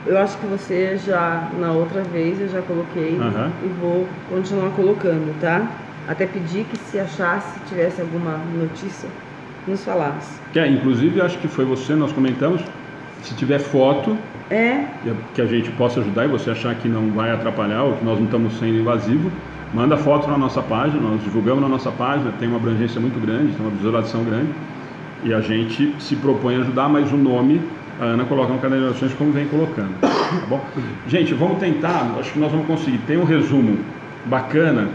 Eu acho que você já, na outra vez, eu já coloquei e vou continuar colocando, tá? Até pedir que se achasse, tivesse alguma notícia, nos falasse. Inclusive, acho que foi você, nós comentamos, se tiver foto, que a gente possa ajudar e você achar que não vai atrapalhar ou que nós não estamos sendo invasivos, manda foto na nossa página, nós divulgamos na nossa página, tem uma abrangência muito grande, tem uma visualização grande, e a gente se propõe a ajudar, mas o nome a Ana coloca no caderno de orações como vem colocando, tá bom? Gente, vamos tentar, acho que nós vamos conseguir. Tem um resumo bacana,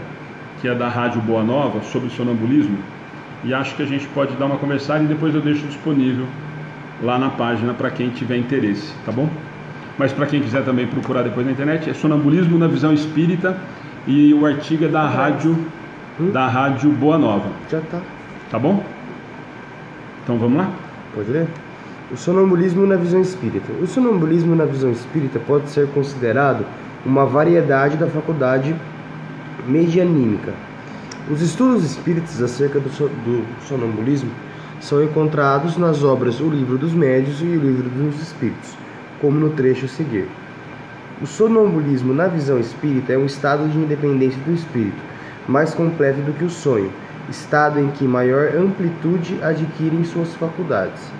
que é da Rádio Boa Nova, sobre sonambulismo, e acho que a gente pode dar uma conversada e depois eu deixo disponível lá na página para quem tiver interesse, tá bom? Mas para quem quiser também procurar depois na internet, é Sonambulismo na Visão Espírita, e o artigo é da Rádio Boa Nova. Já tá. Tá bom? Então vamos lá? Pode ler? O sonambulismo na visão espírita. O sonambulismo na visão espírita pode ser considerado uma variedade da faculdade medianímica. Os estudos espíritas acerca do sonambulismo são encontrados nas obras O Livro dos Médiuns e O Livro dos Espíritos, como no trecho a seguir. O sonambulismo na visão espírita é um estado de independência do espírito, mais completo do que o sonho, estado em que maior amplitude adquirem suas faculdades.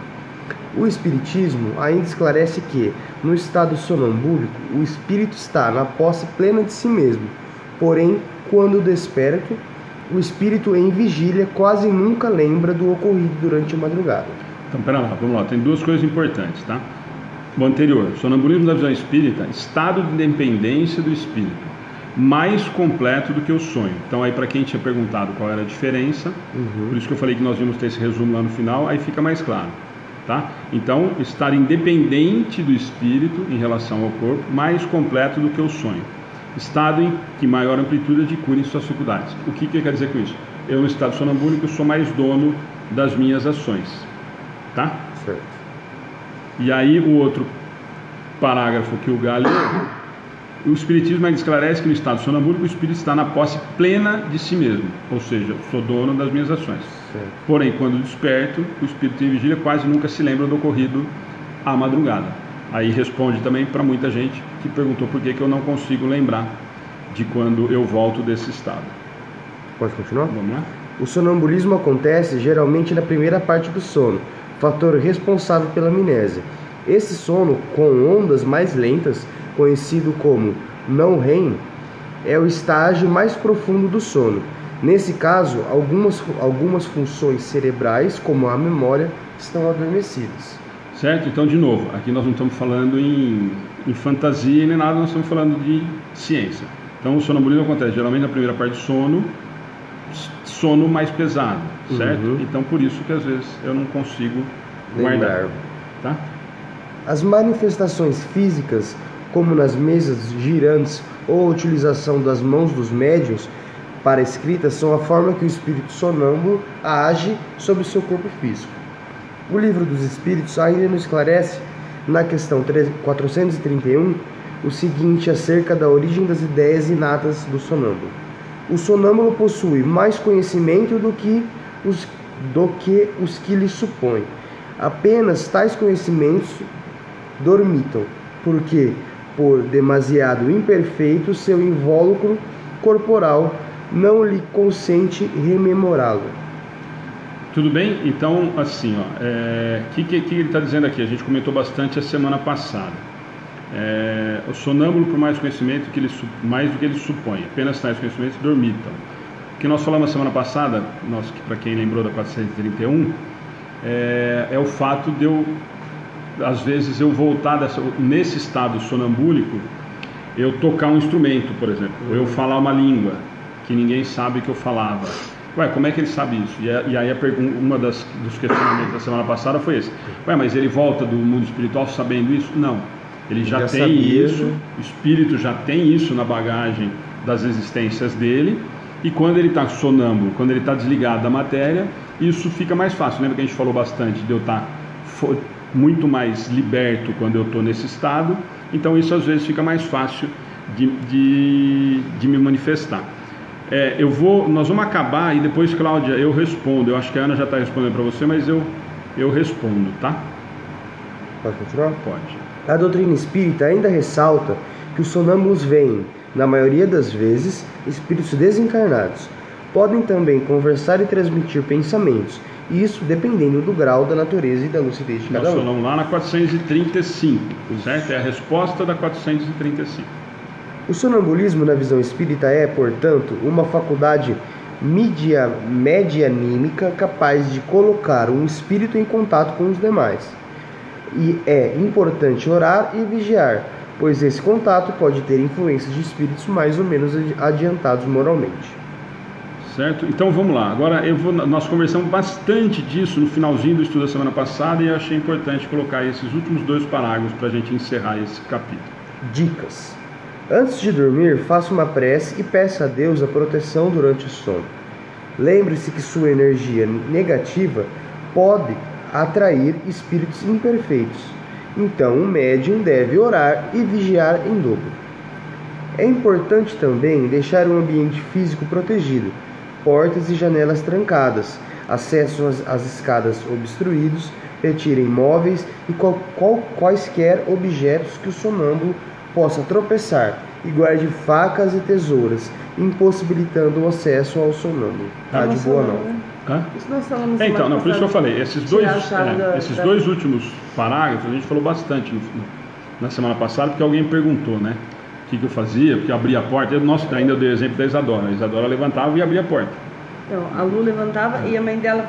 O Espiritismo ainda esclarece que, no estado sonambúlico, o espírito está na posse plena de si mesmo, porém, quando desperta, o espírito em vigília quase nunca lembra do ocorrido durante a madrugada. Então, pera lá, vamos lá, tem duas coisas importantes, tá? O anterior, sonambulismo da visão espírita, estado de independência do espírito, mais completo do que o sonho. Então, aí para quem tinha perguntado qual era a diferença, por isso que eu falei que nós íamos ter esse resumo lá no final, aí fica mais claro. Tá? Então, estar independente do espírito em relação ao corpo, mais completo do que o sonho. Estado em que maior amplitude adquirem suas faculdades. O que quer dizer com isso? Eu, no estado sonambúlico, sou mais dono das minhas ações. Tá? Certo. E aí, o outro parágrafo que o Galo... O Espiritismo ainda esclarece que no estado sonambúlico o espírito está na posse plena de si mesmo, ou seja, sou dono das minhas ações. Certo. Porém, quando desperto, o espírito em vigília quase nunca se lembra do ocorrido à madrugada. Aí responde também para muita gente que perguntou por que eu não consigo lembrar de quando eu volto desse estado. Pode continuar? Vamos lá? O sonambulismo acontece geralmente na primeira parte do sono, fator responsável pela amnésia. Esse sono, com ondas mais lentas, conhecido como não REM, é o estágio mais profundo do sono. Nesse caso, algumas funções cerebrais, como a memória, estão adormecidas. Certo? Então, de novo, aqui nós não estamos falando em fantasia nem nada, nós estamos falando de ciência. Então, o sonambulismo acontece geralmente na primeira parte do sono mais pesado, certo? Então, por isso que às vezes eu não consigo guardar. Tá? As manifestações físicas, como nas mesas girantes ou a utilização das mãos dos médiuns para escrita, são a forma que o espírito sonâmbulo age sobre o seu corpo físico. O Livro dos Espíritos ainda nos esclarece, na questão 431, o seguinte acerca da origem das ideias inatas do sonâmbulo. O sonâmbulo possui mais conhecimento do que os que lhe supõem. Apenas tais conhecimentos dormitam, porque, por demasiado imperfeito, seu invólucro corporal não lhe consente rememorá-lo. Tudo bem? Então, assim, o que ele está dizendo aqui? A gente comentou bastante a semana passada. O sonâmbulo, por mais conhecimento, mais do que ele supõe, apenas tais conhecimentos dormitam. O que nós falamos a semana passada, para quem lembrou da 431, é o fato de às vezes eu voltar nesse estado sonambúlico, eu tocar um instrumento, por exemplo, ou eu falar uma língua que ninguém sabe que eu falava. Ué, como é que ele sabe isso? E aí uma dos questionamentos da semana passada foi esse. Ué, mas ele volta do mundo espiritual sabendo isso? Não. Ele já tem sabia, isso, o espírito já tem isso na bagagem das existências dele, e quando ele está sonâmbulo, quando ele está desligado da matéria, isso fica mais fácil. Lembra que a gente falou bastante de eu estar muito mais liberto quando eu estou nesse estado? Então isso às vezes fica mais fácil de me manifestar. Nós vamos acabar e depois, Cláudia, eu respondo. Eu acho que a Ana já está respondendo para você, mas eu respondo, tá? Pode continuar? Pode. A doutrina espírita ainda ressalta que os sonâmbulos veem, na maioria das vezes, espíritos desencarnados. Podem também conversar e transmitir pensamentos, isso dependendo do grau da natureza e da lucidez de cada Nós um. falamos lá na 435, certo? É a resposta da 435. O sonambulismo na visão espírita é, portanto, uma faculdade medianímica capaz de colocar um espírito em contato com os demais. E é importante orar e vigiar, pois esse contato pode ter influência de espíritos mais ou menos adiantados moralmente. Certo? Então vamos lá. Agora nós conversamos bastante disso no finalzinho do estudo da semana passada e eu achei importante colocar esses últimos 2 parágrafos para a gente encerrar esse capítulo. Dicas. Antes de dormir, faça uma prece e peça a Deus a proteção durante o sono. Lembre-se que sua energia negativa pode atrair espíritos imperfeitos. Então, o médium deve orar e vigiar em dobro. É importante também deixar o ambiente físico protegido, portas e janelas trancadas, acessos às escadas obstruídos, retire móveis e quaisquer objetos que o sonâmbulo possa tropeçar e guarde facas e tesouras, impossibilitando o acesso ao sonâmbulo. Tá de boa não. Isso nós falamos então, não, por isso que eu falei, esses dois últimos parágrafos a gente falou bastante na semana passada, porque alguém perguntou, né? O que eu fazia, porque eu abria a porta. Ainda eu dei o exemplo da Isadora. A Isadora levantava e abria a porta. Então, a Lu levantava e a mãe dela,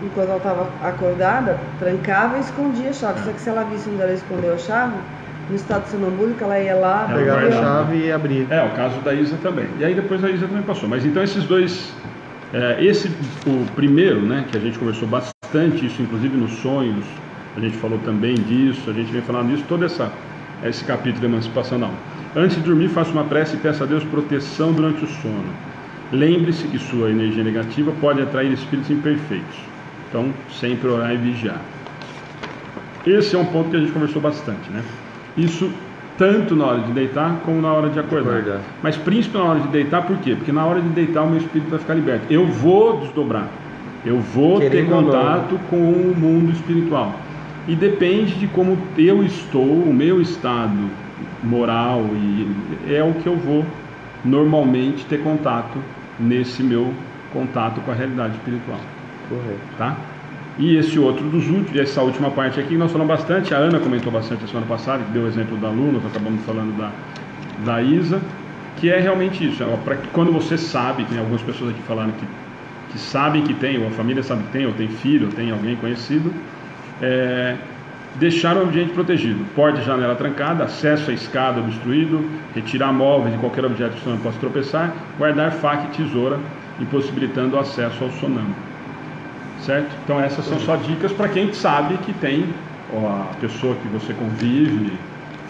enquanto ela estava acordada, trancava e escondia a chave. Só que se ela visse onde ela escondeu a chave, no estado sonambúlico, ela ia lá, pegava a chave e abria. O caso da Isa também. E aí depois a Isa também passou. Mas então esses dois, o primeiro, né, que a gente conversou bastante, isso inclusive nos sonhos, a gente falou também disso, a gente vem falando disso, todo esse capítulo de emancipação da alma. Antes de dormir, faça uma prece e peça a Deus proteção durante o sono. Lembre-se que sua energia negativa pode atrair espíritos imperfeitos. Então, sempre orar e vigiar. Esse é um ponto que a gente conversou bastante, né? Isso tanto na hora de deitar como na hora de acordar. Mas principalmente na hora de deitar, por quê? Porque na hora de deitar o meu espírito vai ficar liberto. Eu vou desdobrar. Eu vou ter contato com o mundo espiritual. E depende de como eu estou, o meu estado moral, e é o que eu vou normalmente ter contato nesse meu contato com a realidade espiritual. Correto. Tá? E esse outro dos últimos, essa última parte aqui, nós falamos bastante, a Ana comentou bastante a semana passada, que deu o exemplo da Lu, nós acabamos falando da Isa, que é realmente isso, quando você sabe, tem algumas pessoas aqui falando que sabem que tem, ou a família sabe que tem, ou tem filho, ou tem alguém conhecido, deixar o ambiente protegido, porta e janela trancada, acesso à escada obstruído, retirar móveis e qualquer objeto que o sonâmbulo possa tropeçar, guardar faca e tesoura, impossibilitando o acesso ao sonâmbulo. Certo? Então essas são só dicas para quem sabe que tem, ou a pessoa que você convive,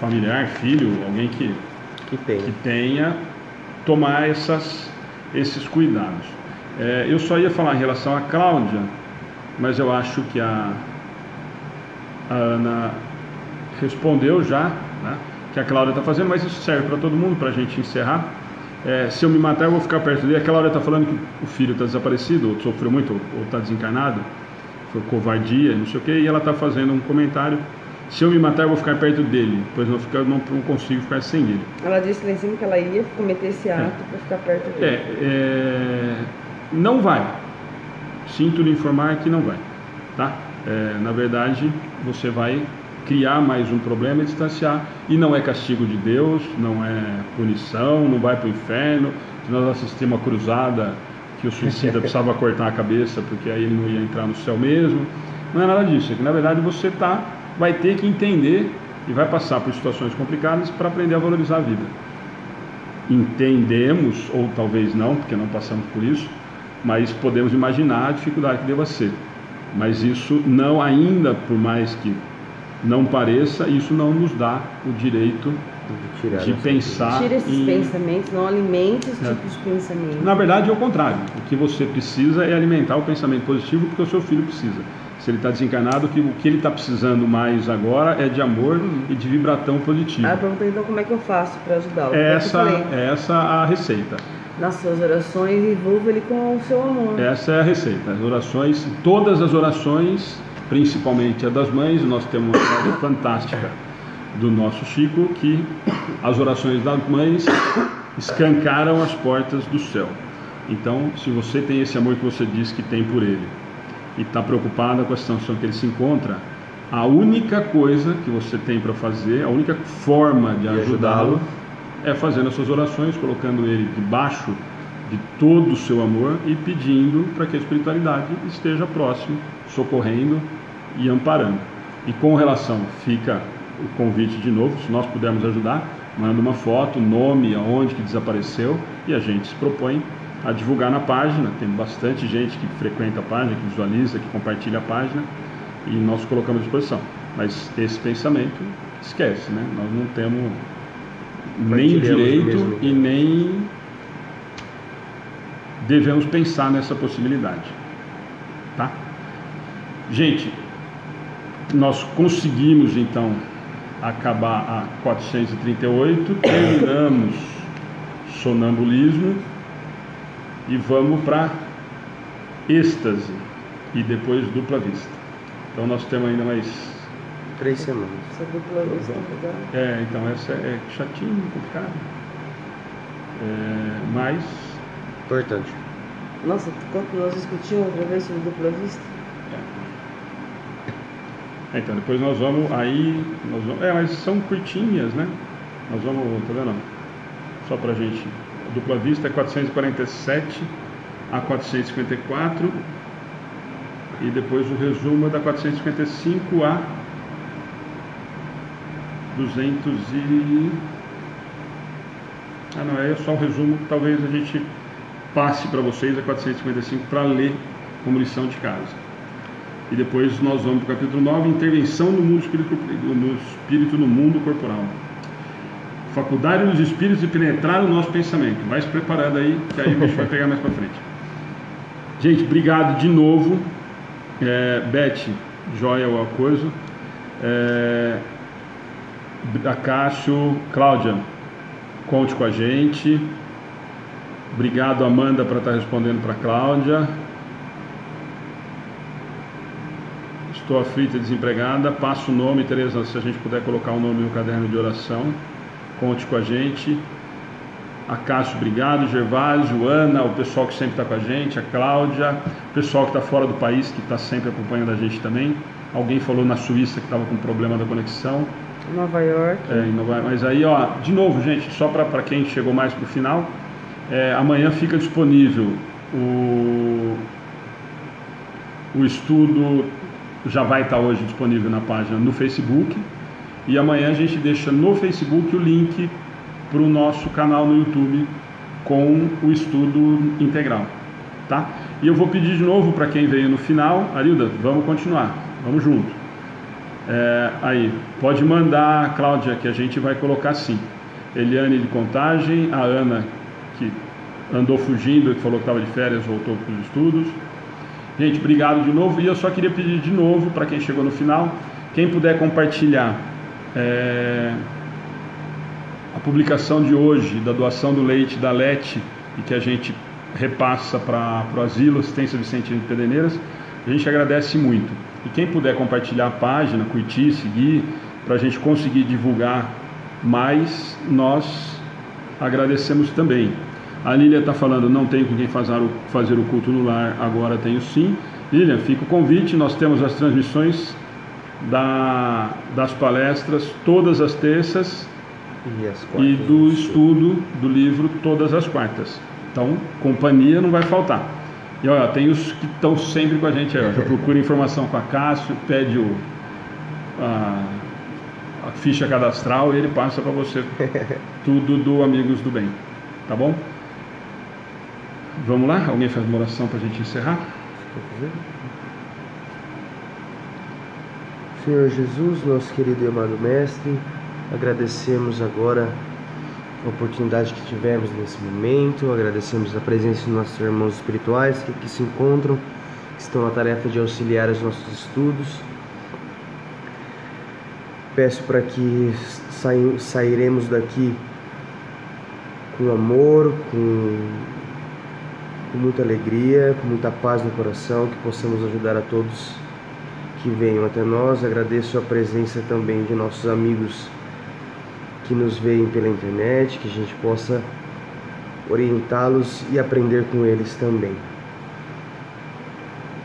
familiar, filho, alguém que tenha, tomar esses cuidados. Eu só ia falar em relação a Cláudia, mas eu acho que a Ana respondeu já, né, que a Cláudia está fazendo, mas isso serve para todo mundo, para a gente encerrar. Se eu me matar, eu vou ficar perto dele. A Cláudia está falando que o filho está desaparecido, ou sofreu muito, ou está desencarnado, foi covardia, não sei o que, e ela está fazendo um comentário: se eu me matar, eu vou ficar perto dele, pois não consigo ficar sem ele. Ela disse lá em cima que ela ia cometer esse ato para ficar perto dele. Não vai. Sinto lhe informar que não vai, tá? Na verdade, você vai criar mais um problema e distanciar, e não é castigo de Deus, não é punição, não vai para o inferno. Nós assistimos uma cruzada que o suicida precisava cortar a cabeça porque aí ele não ia entrar no céu mesmo. Não é nada disso, é que na verdade você vai ter que entender e vai passar por situações complicadas para aprender a valorizar a vida. Entendemos, ou talvez não, porque não passamos por isso, mas podemos imaginar a dificuldade que deva ser. Mas isso não, ainda por mais que não pareça, isso não nos dá o direito de pensar. Tira esses pensamentos, não alimente esse tipo de pensamento. Na verdade é o contrário. O que você precisa é alimentar o pensamento positivo, porque o seu filho precisa. Se ele está desencarnado, o que ele está precisando mais agora é de amor e de vibratão positivo. Eu perguntei então como é que eu faço para ajudá-lo. Essa a receita. nas suas orações, envolva ele com o seu amor. Essa é a receita. As orações, todas as orações, principalmente a das mães, nós temos uma frase fantástica do nosso Chico, que as orações das mães escancaram as portas do céu. Então, se você tem esse amor que você diz que tem por ele e está preocupada com a situação que ele se encontra, a única coisa que você tem para fazer, a única forma de ajudá-lo é fazendo as suas orações, colocando ele debaixo de todo o seu amor e pedindo para que a espiritualidade esteja próximo, socorrendo e amparando. E com relação, fica o convite de novo, se nós pudermos ajudar, manda uma foto, nome, aonde que desapareceu, e a gente se propõe a divulgar na página. Tem bastante gente que frequenta a página, que visualiza, que compartilha a página, e nós colocamos à disposição. Mas esse pensamento, esquece, né? Nós não temos nem direito e nem devemos pensar nessa possibilidade, tá? Gente, nós conseguimos então acabar a 438, terminamos sonambulismo e vamos para êxtase e depois dupla vista. Então nós temos ainda mais 3 semanas. Essa dupla vista então essa é chatinho, complicado, mas importante. Nossa, quanto nós discutimos outra vez sobre dupla vista? Então depois nós vamos mas são curtinhas, né? Nós vamos, tá vendo? Só pra gente, a dupla vista é 447 a 454 e depois o resumo é da 455 a 200 e... não, é só o resumo, talvez a gente passe para vocês a 455 para ler como lição de casa. E depois nós vamos para o capítulo 9, intervenção no mundo espírito no mundo corporal. Faculdade dos espíritos de penetrar o nosso pensamento. Vai se preparando aí, que aí o bicho vai pegar mais para frente. Gente, obrigado de novo. Beth, joia o acordo. Acácio, Cláudia, conte com a gente. Obrigado, Amanda, por estar respondendo para a Cláudia. Estou aflita e desempregada. Passa o nome, Tereza, se a gente puder colocar o nome no caderno de oração. Conte com a gente. Acácio, obrigado. Gervásio, Ana, o pessoal que sempre está com a gente, a Cláudia, o pessoal que está fora do país, que está sempre acompanhando a gente também. Alguém falou na Suíça que estava com problema da conexão. Nova York. Mas aí, de novo, gente, só para quem chegou mais para o final, amanhã fica disponível o estudo, já vai estar hoje disponível na página no Facebook, e amanhã a gente deixa no Facebook o link para o nosso canal no YouTube com o estudo integral, tá? E eu vou pedir de novo para quem veio no final, Arilda, vamos continuar, vamos junto. Aí, pode mandar, Cláudia, que a gente vai colocar sim. Eliane de Contagem, a Ana, que andou fugindo, que falou que estava de férias, voltou para os estudos. Gente, obrigado de novo. E eu só queria pedir de novo, para quem chegou no final, quem puder compartilhar a publicação de hoje, da doação do leite da Lete, e que a gente repassa para o Asilo Assistência Vicentino de Pederneiras, a gente agradece muito. E quem puder compartilhar a página, curtir, seguir, para a gente conseguir divulgar mais, nós agradecemos também. A Lília está falando, não tenho com quem fazer o culto no lar, agora tenho sim. Lília, fica o convite, nós temos as transmissões das palestras todas as terças e do estudo do livro todas as quartas. Então, companhia não vai faltar. E olha, tem os que estão sempre com a gente aí, já procura informação com a Cássio, pede a ficha cadastral e ele passa para você tudo do Amigos do Bem, tá bom? Vamos lá? Alguém faz uma oração para a gente encerrar? Senhor Jesus, nosso querido e amado Mestre, agradecemos agora a oportunidade que tivemos nesse momento, agradecemos a presença dos nossos irmãos espirituais que aqui se encontram, que estão na tarefa de auxiliar os nossos estudos. Peço para que sairemos daqui com amor, com muita alegria, com muita paz no coração, que possamos ajudar a todos que venham até nós. Agradeço a presença também de nossos amigos que nos veem pela internet, que a gente possa orientá-los e aprender com eles também.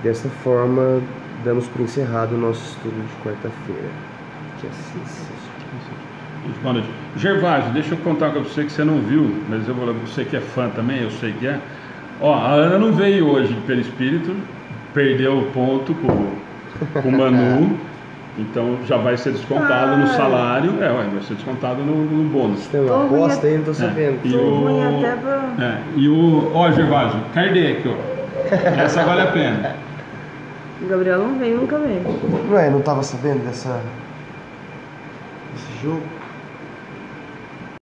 Dessa forma, damos por encerrado o nosso estudo de quarta-feira. Que assim seja. Boa noite. Gervásio, deixa eu contar para você que você não viu, mas eu vou lá, você que é fã também, eu sei que é. Ó, a Ana não veio hoje de perispírito, perdeu o ponto com o Manu, então já vai ser descontado no salário, vai ser descontado no bônus. Tem uma aposta aí, não tô sabendo. Ó, Gervásio, Kardec, ó. Essa vale a pena. O Gabriel não vem, nunca vem. Ué, não tava sabendo desse jogo?